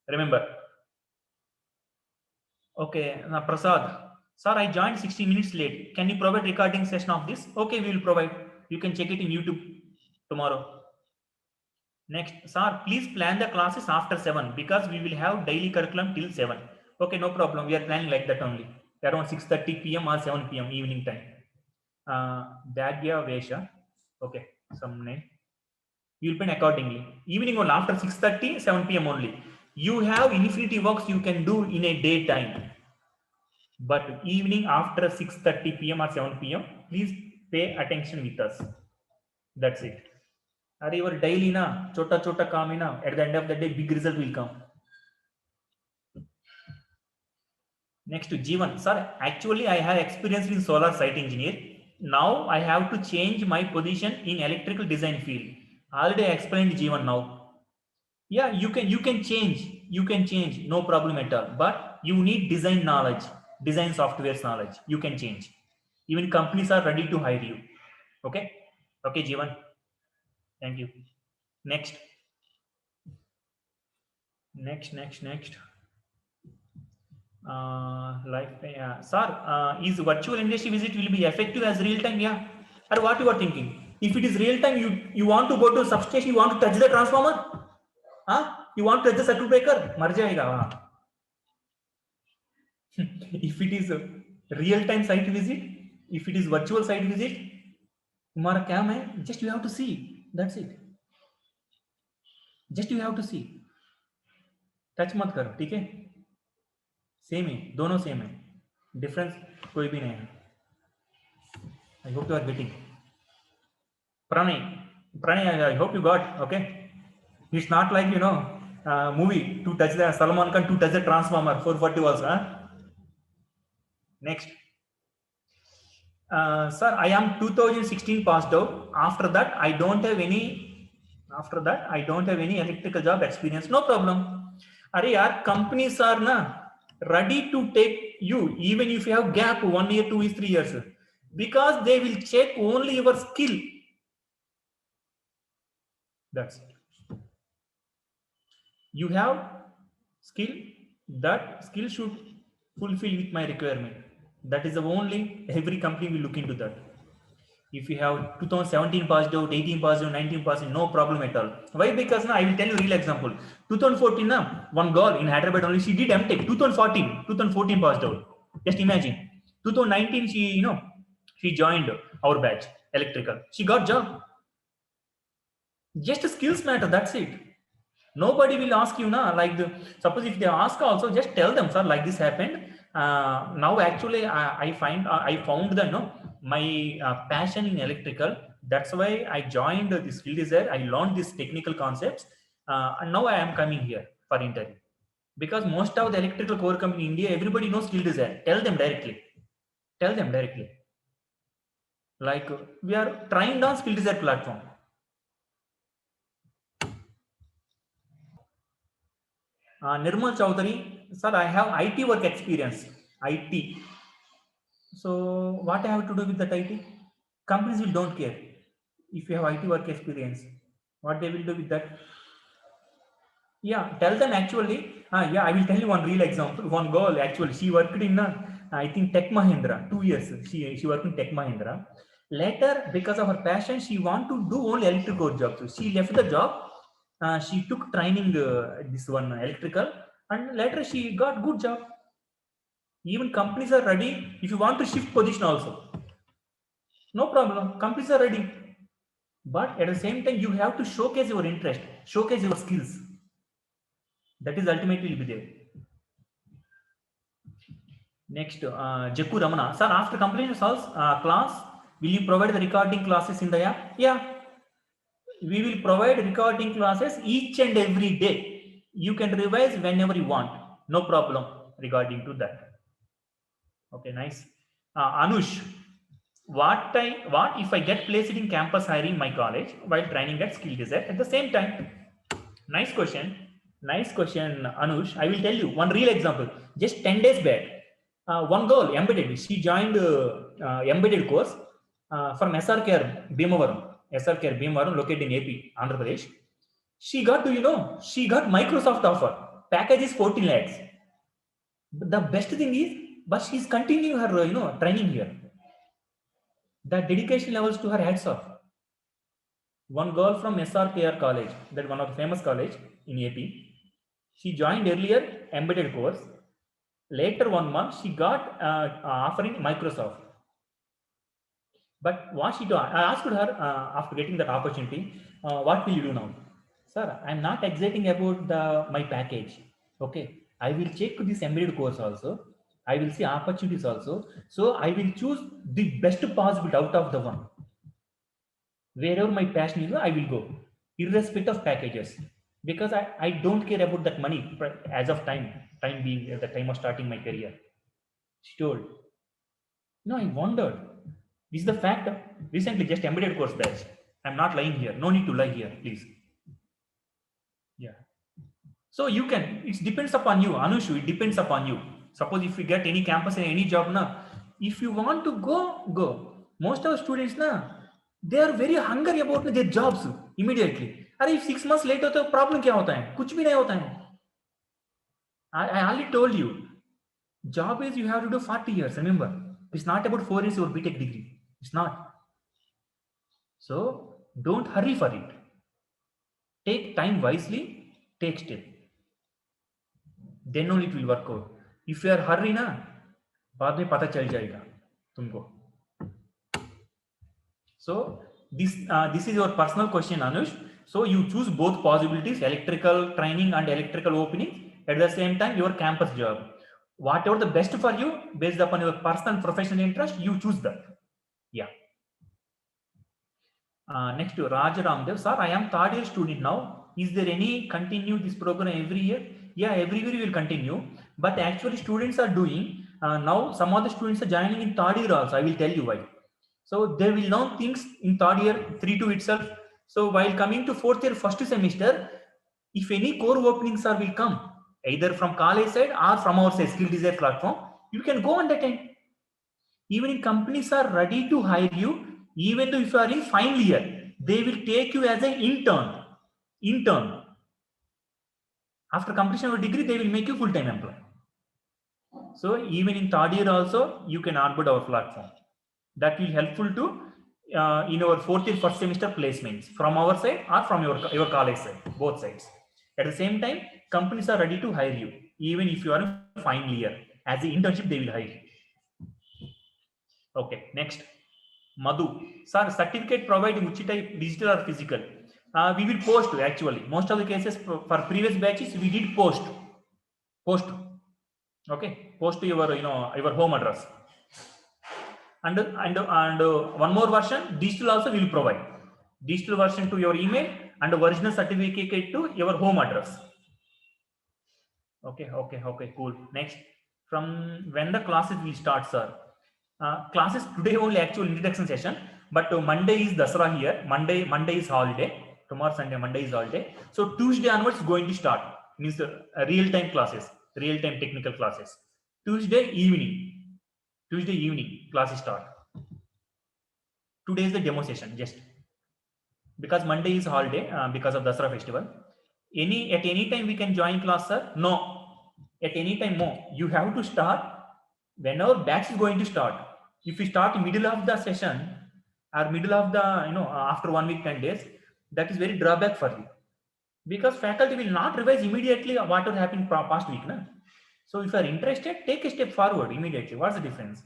Remember. Okay, Prasad. Sir, I joined 60 minutes late. Can you provide recording session of this? Okay, we will provide. You can check it in YouTube tomorrow. Next, sir, please plan the classes after 7 because we will have daily curriculum till 7. Okay, no problem. We are planning like that only. Around 6:30 p.m. or 7 p.m. evening time. Dagya Vesha. Okay, some name. You will plan accordingly. Evening only after 6:30, 7 p.m. only. You have infinity works you can do in a daytime. But evening after 6:30 p.m. or 7 p.m., please pay attention with us. That's it. Are your daily na chota kaam na, at the end of the day, big result will come. Next to Jeevan. Sir, actually I have experience in solar site engineer. Now I have to change my position in electrical design field. Already I explained Jeevan now. Yeah, you can change, no problem at all. But you need design knowledge, design software's knowledge. You can change. Even companies are ready to hire you. Okay, Jeevan. Thank you. Next. Sir, is virtual industry visit will be effective as real time? Yeah. Or what you are thinking? If it is real time, you want to go to substation, you want to touch the transformer? You want to touch the circuit breaker? Mar jayega. If it is real time site visit, if it is virtual site visit, तुम्हारा क्या है? Just you have to see. That's it. Just you have to see. Touch मत करो, ठीक है? Same है, दोनों same है, डिफरेंस कोई भी नहीं है. I hope you are getting. Pranay, I hope you got. Okay, it's not like movie to touch the Salman Khan to touch the transformer 440 volts. Next, sir, I am 2016 passed out. After that, I don't have any electrical job experience. No problem. Are yaar, companies are ready to take you even if you have gap 1 year, 2 years, 3 years, because they will check only your skill. That's it. You have skill, that skill should fulfill with my requirement. That is the only every company will look into that. If you have 2017 passed out, 18 passed out, 19 passed out, no problem at all. Why? Because now I will tell you real example. 2014 na, one girl in Hyderabad only, she did MTech. 2014 passed out. Just imagine. 2019 she, she joined our batch electrical. She got job. Just skills matter. That's it. Nobody will ask you now. Like suppose if they ask also, just tell them, sir, like this happened. Now actually I found that my passion in electrical. That's why I joined the skill design. I learned these technical concepts, and now I am coming here for interview. Because most of the electrical core company in India, everybody knows skill design. Tell them directly. Tell them directly. Like we are trying on skill design platform. Nirmal Chowdhury, sir, I have IT work experience. IT. So what I have to do with that IT? Companies will don't care if you have IT work experience. What they will do with that? Yeah, tell them actually. Yeah, I will tell you one real example. One girl actually, she worked in I think Tech Mahindra 2 years. She worked in Tech Mahindra. Later, because of her passion, she want to do only electrical jobs. So she left the job. She took training this one electrical, and later she got good job. Even companies are ready. If you want to shift position also, no problem. Companies are ready. But at the same time, you have to showcase your interest, showcase your skills. That is ultimately will be there. Next, Jaku Ramana. Sir, after completing the class, will you provide the recording classes in the app? Yeah. We will provide recording classes each and every day. You can revise whenever you want. No problem regarding to that. Okay, nice. Anush, what if I get placed in campus hiring my college while training at skill design at the same time? Nice question. Nice question, Anush. I will tell you one real example. Just 10 days back, one girl, embedded, she joined embedded course from SRKR Bhimavaram. SRKR Bhimavaram, located in AP, Andhra Pradesh. She got she got Microsoft offer. Package is 14 lakhs. But the best thing is, but she's continuing her, training here. The dedication levels to her heads off. One girl from SRKR college, that one of the famous college in AP, she joined earlier embedded course. Later 1 month, she got offering Microsoft. But what she do? I asked her after getting that opportunity, what will you do now? Sir, I'm not exciting about my package. Okay, I will check this embedded course also. I will see opportunities also. So I will choose the best possible out of the one. Wherever my passion is, I will go, irrespective of packages. Because I don't care about that money as of time being at the time of starting my career. She told. No, I wondered. This is the fact. Recently, just embedded course batch. I'm not lying here. No need to lie here, please. Yeah. So you can, it depends upon you, Anushu, it depends upon you. Suppose if you get any campus and any job now, if you want to go. Most of the students now, they are very hungry about their jobs immediately. Are if 6 months later, the problem क्या होता है? कुछ भी नहीं होता है. I already told you, job is you have to do 40 years, remember. It's not about 4 years your BTech degree. It's not. So don't hurry for it. Take time wisely, take step. Then only it will work out. If you are hurry ना, बाद में पता चल जाएगा तुमको. So this is your personal question, Anush. So you choose both possibilities, electrical training and electrical opening. At the same time, your campus job. Whatever the best for you, based upon your personal professional interest, you choose that. Yeah. Next to Raj Ramdev, sir, I am third year student now. Is there any continue this program every year? Yeah, every year we will continue. But actually students are doing, now some of the students are joining in third year also. I will tell you why. So they will learn things in third year, 3-2 itself. So while coming to fourth year, first semester, if any core openings are will come, either from college side or from our side, skill design platform, you can go and attend. Even if companies are ready to hire you, even though if you are in final year, they will take you as an intern. intern. After completion of a degree, they will make you full-time employee. So even in third year also, you can onboard our platform. That will helpful to in our fourth year first semester placements from our side or from your college side, both sides. At the same time, companies are ready to hire you, even if you are in final year. As the internship, they will hire you. Okay, next. Madhu. Sir, certificate provided which type, digital or physical? We will post actually. Most of the cases for previous batches, we did post. Okay, post to your your home address. And one more version, digital also we will provide. Digital version to your email and original certificate to your home address. Okay, cool. Next, from when the classes will start, sir? Classes today only actual introduction session, but Monday is Dasara here. Monday is holiday. Tomorrow Sunday, Monday is holiday. So Tuesday onwards going to start. Means real-time classes, real-time technical classes. Tuesday evening classes start. Today is the demo session, just because Monday is holiday because of Dasara festival. At any time we can join class, sir? No. At any time, no. You have to start whenever batch is going to start. If you start in middle of the session or middle of the after 1 week 10 days, that is very drawback for you, because faculty will not revise immediately whatever happened past week. Na? So if you are interested, take a step forward immediately. What's the difference?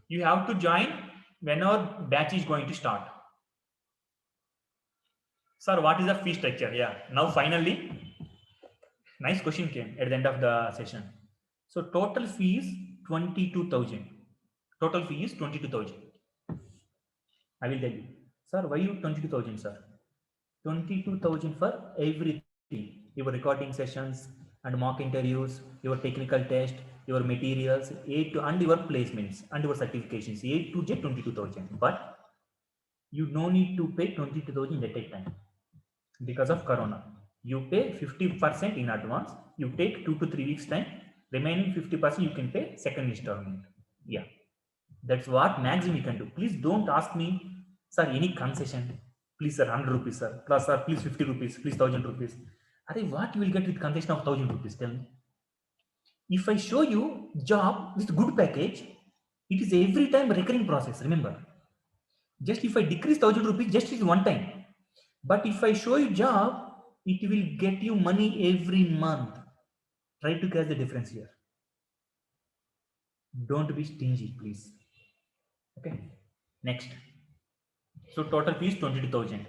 You have to join whenever batch is going to start. Sir, what is the fee structure? Yeah, now finally, nice question came at the end of the session. So total fee is 22,000. Total fee is 22,000. I will tell you. Sir, why you 22,000, sir? 22,000 for everything. Your recording sessions and mock interviews, your technical test, your materials, and your placements and your certifications. A to Z 22,000. But you no need to pay 22,000 at a time because of Corona. You pay 50% in advance. You take 2 to 3 weeks time. Remaining 50% you can pay second installment. Yeah, that's what maximum you can do. Please don't ask me, sir, any concession. Please, sir, 100 rupees, sir. Plus, sir, please 50 rupees, please 1,000 rupees. What you will get with concession of 1,000 rupees? Tell me. If I show you job with good package, it is every time recurring process. Remember, just if I decrease 1,000 rupees, just is one time. But if I show you job, it will get you money every month. Try to catch the difference here. Don't be stingy, please. Okay. Next. So total fee is 22,000.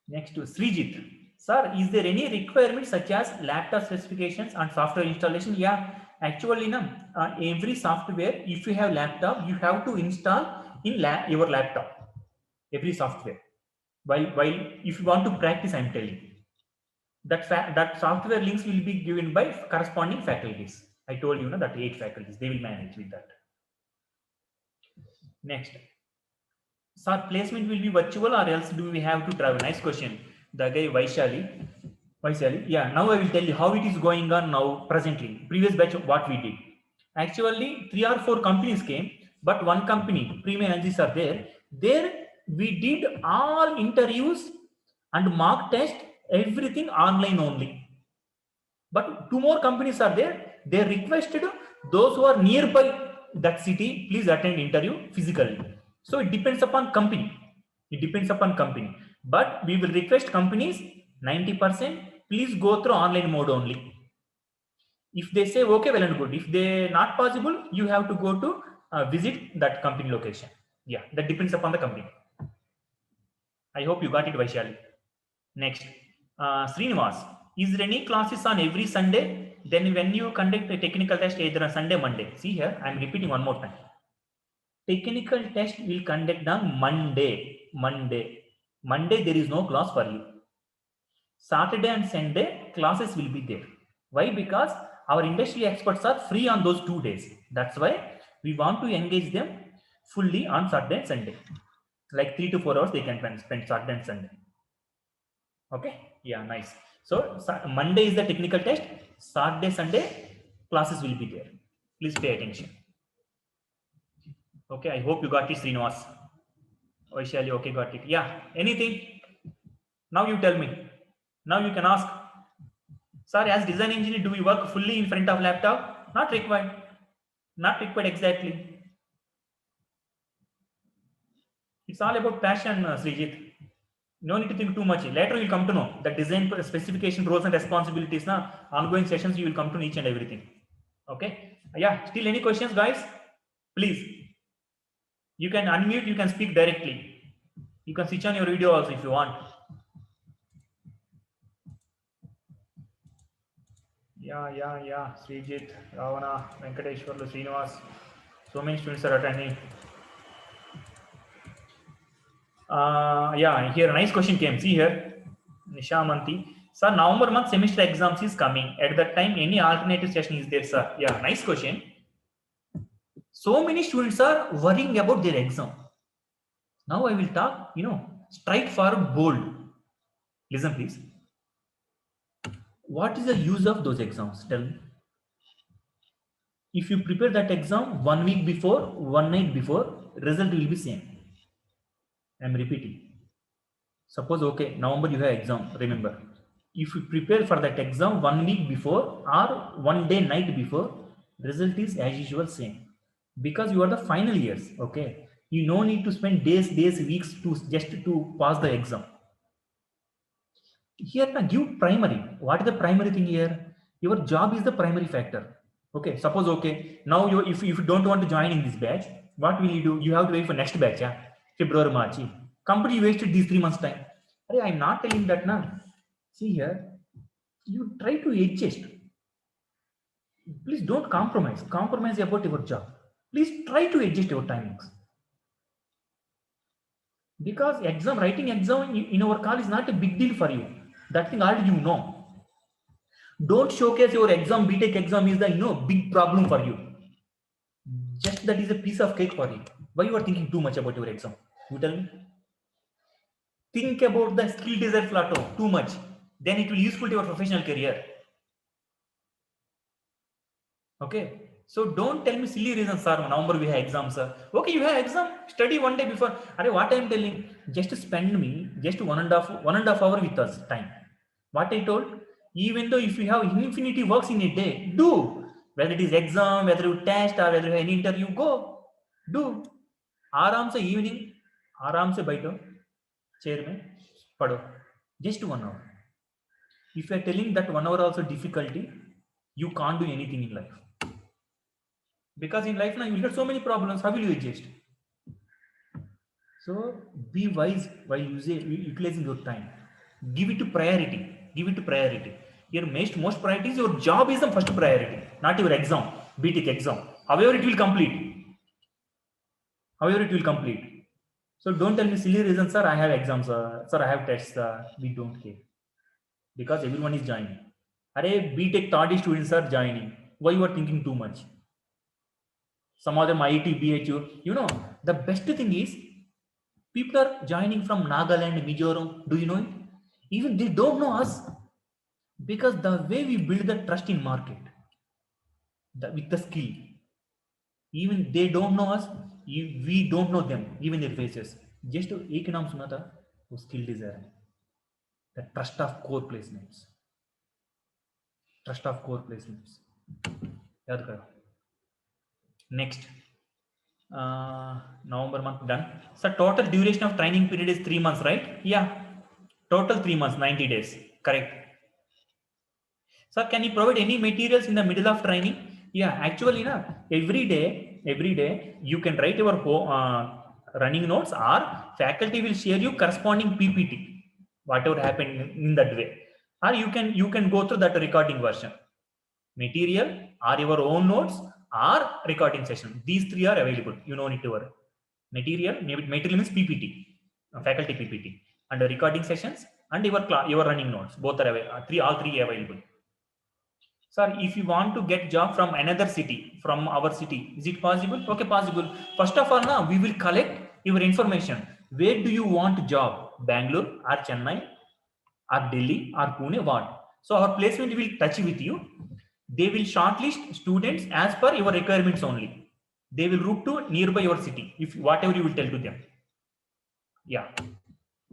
Next to Srijit. Sir, is there any requirement such as laptop specifications and software installation? Yeah, actually, every software, if you have laptop, you have to install in your laptop. Every software. While if you want to practice, I'm telling you. That software links will be given by corresponding faculties. I told you that 8 faculties, they will manage with that. Next. Sir, placement will be virtual or else do we have to travel? Nice question. The guy Vaishali. Yeah, now I will tell you how it is going on now presently. Previous batch, what we did. Actually, 3 or 4 companies came, but one company, Premium Energies are there. There we did all interviews and mock test, everything online only. But 2 more companies are there. They requested those who are nearby that city, please attend interview physically. So it depends upon company. But we will request companies 90%, please go through online mode only. If they say okay, well and good. If they not possible, you have to go to visit that company location. Yeah, that depends upon the company. I hope you got it, Vaishali. Next, Srinivas. Is there any classes on every Sunday? Then when you conduct a technical test either on Sunday, Monday. See here, I'm repeating one more time. Technical test will conduct on Monday. Monday there is no class for you. Saturday and Sunday classes will be there. Why? Because our industry experts are free on those 2 days. That's why we want to engage them fully on Saturday and Sunday. Like 3 to 4 hours they can spend Saturday and Sunday. Okay, yeah, nice. So Monday is the technical test. Saturday, Sunday classes will be there. Please pay attention. Okay, I hope you got it, Srinivas. Vaishali, okay, got it. Yeah, anything? Now you tell me. Now you can ask, sir, as design engineer, do we work fully in front of laptop? Not required. Not required exactly. It's all about passion, Srijit. No need to think too much. Later you will come to know the design specification, roles and responsibilities. Ongoing sessions you will come to know each and everything. Okay. Yeah. Still any questions, guys? Please. You can unmute. You can speak directly. You can switch on your video also if you want. Yeah. Srijit, Ravana, Venkateshwarlu, Srinivas. So many students are attending. Yeah, here a nice question came. See here, Nishamanti. Sir, November month semester exams is coming. At that time, any alternative session is there, sir? Yeah, nice question. So many students are worrying about their exam. Now I will talk, straightforward, bold. Listen, please. What is the use of those exams? Tell me. If you prepare that exam 1 week before, 1 night before, result will be same. I am repeating. Suppose, okay, November you have exam, remember. If you prepare for that exam 1 week before or 1 day night before, result is as usual same. Because you are the final years, okay? You no need to spend days, weeks to just to pass the exam. Here, now give primary. What is the primary thing here? Your job is the primary factor. Okay, suppose, okay, now if you don't want to join in this batch, what will you do? You have to wait for next batch, yeah? February, March. Company wasted these 3 months time. I'm not telling that now. See here, you try to adjust. Please don't compromise. Compromise about your job. Please try to adjust your timings. Because writing exam in our call is not a big deal for you. That thing already you know. Don't showcase your exam, BTech exam is the big problem for you. Just that is a piece of cake for you. Why you are thinking too much about your exam? You tell me. Think about the skill desire plateau too much. Then it will be useful to your professional career. Okay. So don't tell me silly reasons, sir. November we have exams, sir. Okay, you have exam. Study 1 day before. What I am telling? Just spend me just 1.5 hour with us time. What I told? Even though if you have infinity works in a day, do. Whether it is exam, whether you test or whether you have any interview, go. Do. आराम से evening, आराम से बैठो chair में पढ़ो. Just 1 hour. If you are telling that 1 hour also difficulty, you can't do anything in life. Because in life now you will get so many problems. How will you adjust? So be wise while utilizing your time. Give it to priority. Give it to priority. Your most priority is your job is the first priority, not your exam, BTech exam. However, it will complete. So don't tell me silly reasons, sir. I have exams, sir. I have tests. We don't care because everyone is joining. BTech 30 students are joining. Why you are thinking too much? Some of them IIT, BHU. The best thing is people are joining from Nagaland, Mizoram. Do you know it? Even they don't know us because the way we build the trust in market with the skill. Even they don't know us. We don't know them. Even their faces. Just एक नाम सुना था वो skill desire. The trust of core placements. याद करो. Next. November month done. So total duration of training period is 3 months, right? Yeah. Total 3 months, 90 days. Correct. Sir, can you provide any materials in the middle of training? Yeah, actually, every day you can write your running notes or faculty will share you corresponding PPT, whatever happened in that way. Or you can go through that recording version. Material or your own notes or recording session. These 3 are available. You don't need to worry. Material means PPT, faculty PPT, and the recording sessions and your running notes. Both are all three available. Sir, if you want to get job from another city, from our city, is it possible? Okay, possible. First of all, now we will collect your information. Where do you want job? Bangalore or Chennai or Delhi or Pune? What? So our placement will touch with you. They will shortlist students as per your requirements only. They will route to nearby your city, if whatever you will tell to them. Yeah.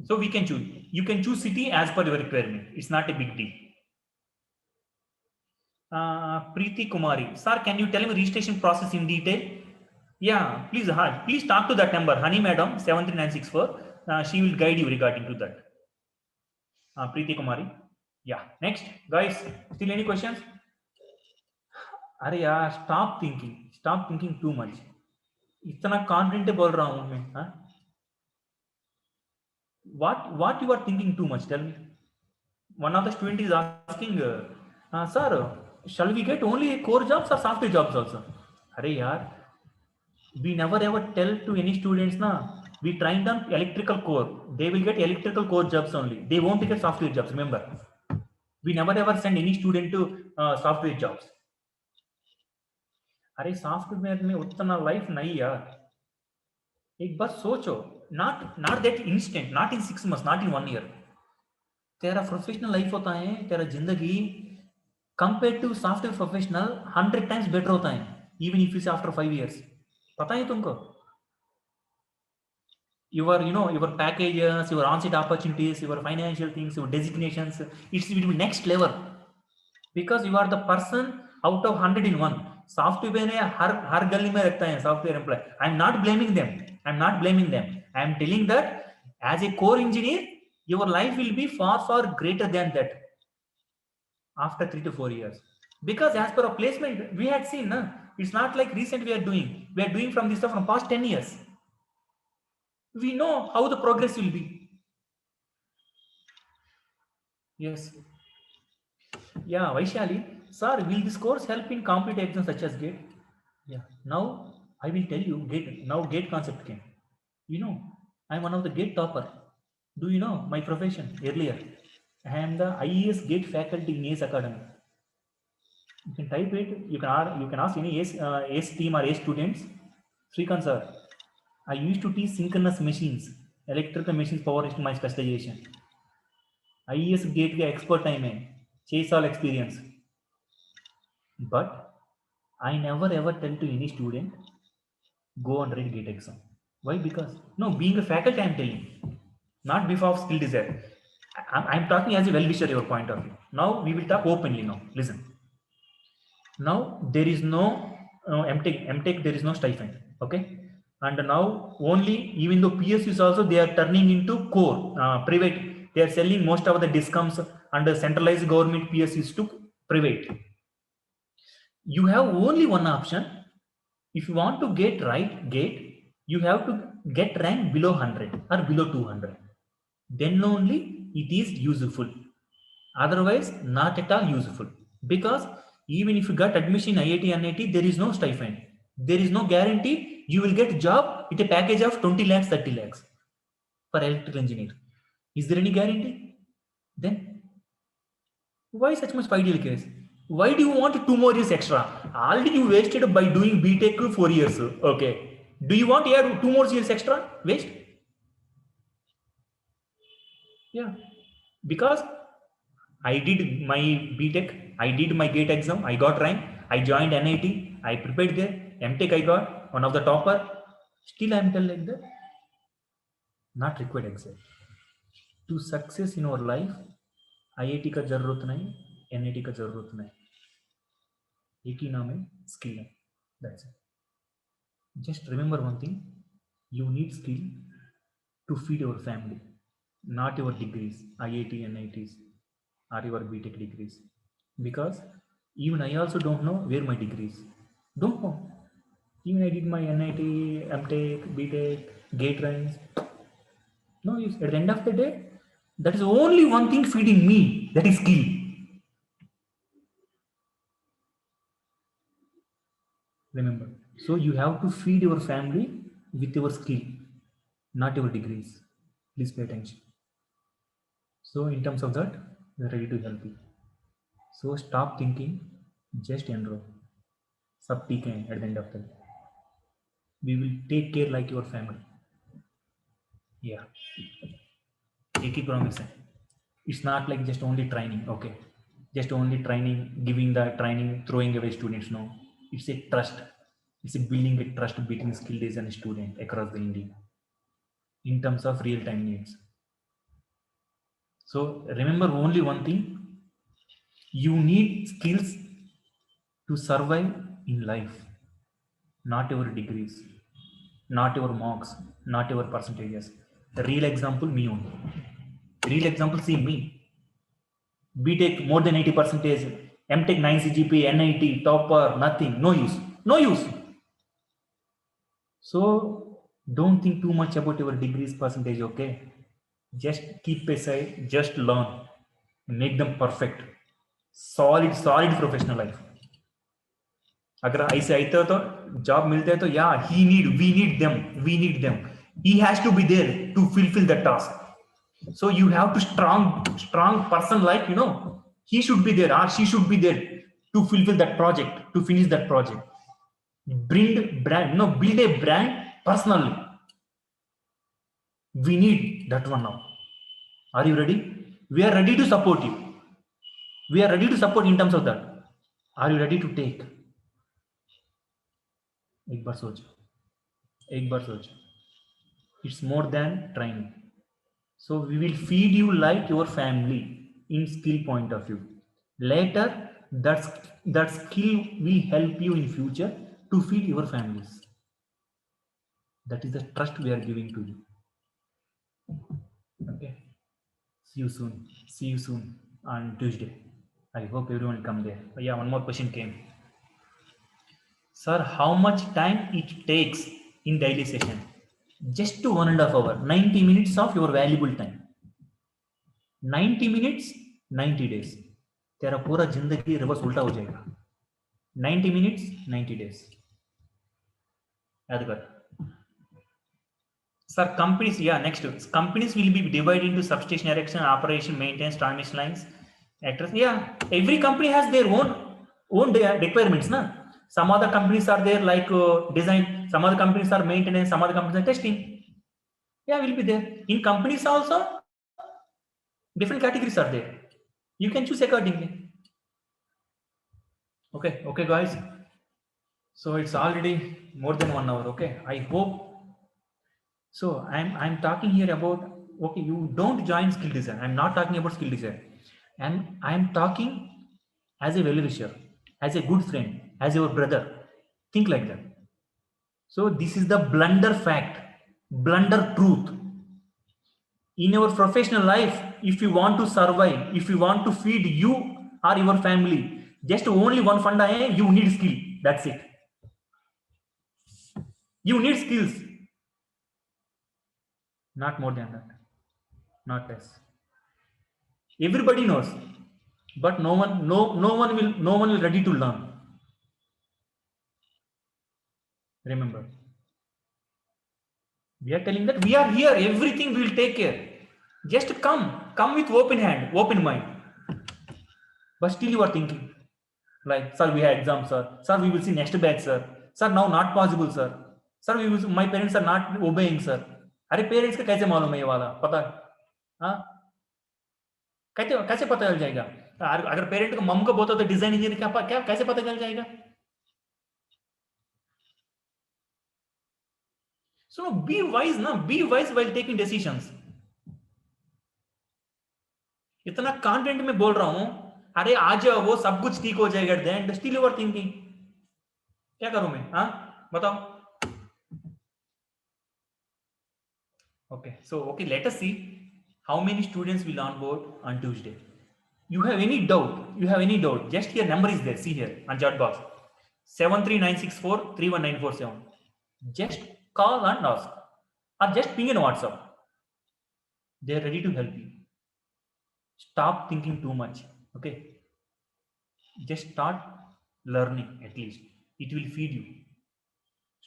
So we can choose. You can choose city as per your requirement. It's not a big deal. Preeti Kumari, sir, can you tell me registration process in detail? Yeah, please talk to that number, Honey Madam 73964. She will guide you regarding to that. Preeti Kumari. Yeah. Next, guys. Still any questions? अरे यार stop thinking too much. इतना confident बोल रहा हूँ मैं. हाँ? What you are thinking too much? Tell me. One of the student is asking, sir, shall we get only core jobs or software jobs also? अरे यार, we never ever tell to any students na. We train them electrical core. They will get electrical core jobs only. They won't get software jobs. Remember, we never ever send any student to software jobs. अरे software में उतना life नहीं यार. एक बार सोचो. Not that instant. Not in 6 months. Not in 1 year. तेरा professional life होता है, तेरा जिंदगी compare to software professional 100 times better होता है, even if is after 5 years. पता है तुमको? Your packages, your on-site opportunities, your financial things, your designations, it will be next level, because you are the person out of 100 in 1. Software में हर गली में रखता है software employ. I am not blaming them. I am telling that as a core engineer your life will be far greater than that after 3 to 4 years, because as per a placement we had seen, it's not like recent we are doing from this stuff from past 10 years. We know how the progress will be. Yes. Yeah, Vaishali, sir, will this course help in competitive exams such as GATE? Yeah, now I will tell you GATE concept came. I'm one of the GATE topper. Do you know my profession earlier? I am the IES GATE faculty in ACE Academy. You can type it. You can ask any ACE team or ACE students. Srikanth sir, I used to teach synchronous machines, electrical machines power is my specialization. IES GATE के expert time है, 6 साल experience. But I never ever tell to any student go and write GATE exam. Why? Because being a faculty, I'm telling. Not before skill desire. I'm talking as a well-wisher, your point of view. Now we will talk openly now. Listen. Now there is no MTech, there is no stipend. Okay. And now only, even though PSUs also, they are turning into core, private. They are selling most of the discounts under centralized government PSUs to private. You have only one option. If you want to get right GATE, you have to get rank below 100 or below 200. Then only it is useful. Otherwise, not at all useful. Because even if you got admission in IIT, NIT, there is no stipend. There is no guarantee you will get a job with a package of 20 lakhs, 30 lakhs for electrical engineer. Is there any guarantee? Then why such much ideal case? Why do you want 2 more years extra? Already you wasted by doing BTech 4 years. Okay. Do you want to add 2 more years extra? Waste? Yeah, because I did my BTech, I did my GATE exam, I got rank, I joined NIT, I prepared there, MTech I got, one of the topper. Still I am telling like that. Not required exam. To success in our life, IIT का जरूरत नहीं, NIT का जरूरत नहीं. एक ही नाम है, skill है. That's it. Just remember one thing, you need skill to feed your family, not your degrees, IIT, NITs, or your BTech degrees. Because even I also don't know where my degrees. Don't know. Even I did my NIT, MTech, BTech, GATE ranks. No use. At the end of the day, that is only one thing feeding me, that is skill. Remember. So you have to feed your family with your skill, not your degrees. Please pay attention. So in terms of that, we are ready to help you. So stop thinking, just enroll. Sab theek hai at the end of the day. We will take care like your family. Yeah. एक ही promise है. It's not like just only training. Okay. Just only training, giving the training, throwing away students. No. It's a trust. It's a building a trust between skilled and student across the India. In terms of real-time needs. So remember only one thing, you need skills to survive in life, not your degrees, not your marks, not your percentages. The real example, me only. Real example, see me. BTech more than 80 percentage, MTech 9 CGP, NIT, topper, nothing, no use, no use. So don't think too much about your degrees percentage, okay? Just keep aside, just learn, make them perfect. Solid professional life. अगर ऐसे आते तो job मिलते हैं तो या ही need we need them he has to be there to fulfill the task. So you have to strong person, like he should be there or she should be there to fulfill that project, to finish that project. Build a brand personally. We need that one now. Are you ready? We are ready to support you. We are ready to support in terms of that. Are you ready to take? एक बार सोचो, एक बार सोचो. It's more than training. So we will feed you like your family in skill point of view. Later, that skill will help you in future to feed your families. That is the trust we are giving to you. Okay. See you soon. See you soon on Tuesday. I hope everyone come there. Oh, yeah, one more question came. Sir, how much time it takes in daily session? Just to 1.5 hour, 90 minutes of your valuable time. 90 minutes, 90 days. तेरा पूरा जिंदगी reverse उल्टा हो जाएगा. 90 minutes, 90 days. याद कर. Sir, companies, yeah, next. Companies will be divided into substation erection, operation, maintenance, transmission lines, actors. Yeah, every company has their own requirements. Na? Some other companies are there like design, some other companies are maintenance, some other companies are testing. Yeah, will be there. In companies also, different categories are there. You can choose accordingly. Okay, guys. So it's already more than 1 hour. Okay, I hope. So I'm talking here about, okay, you don't join skill design. I'm not talking about skill design, and I'm talking as a well-wisher, as a good friend, as your brother. Think like that. So this is the blunder fact, blunder truth. In your professional life, if you want to survive, if you want to feed you or your family, just only one funda hai, you need skill. That's it. You need skills. Not more than that. Not less. Everybody knows, but no one will ready to learn. Remember, we are telling that we are here. Everything we will take care. Just come with open hand, open mind. But still you are thinking, like, sir, we have exams, sir. Sir, we will see next batch, sir. Sir, now not possible, sir. Sir, my parents are not obeying, sir. अरे parents का कैसे मालूम है ये वाला? पता? हाँ, कैसे पता चल जाएगा? अगर पेरेंट को मम को बोलता तो डिजाइन इंजीनियर क्या कैसे पता चल जाएगा? So be wise ना, be wise while taking decisions. इतना कॉन्फिडेंट में बोल रहा हूं, अरे आ जाओ, वो सब कुछ ठीक हो जाएगा. Then still you are thinking क्या करूं मैं? हाँ, बताओ. Okay, so okay, let us see how many students will onboard on Tuesday. You have any doubt, just here number is there, see here on chat box, 739643197. Just call and ask, or just ping in WhatsApp. They are ready to help you. Stop thinking too much. Okay, just start learning. At least it will feed you.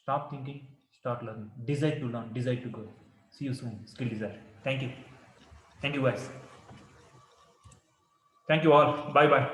Stop thinking, start learning. Desire to learn, desire to grow. See you soon. Skill desire. Thank you guys. Thank you all. Bye bye.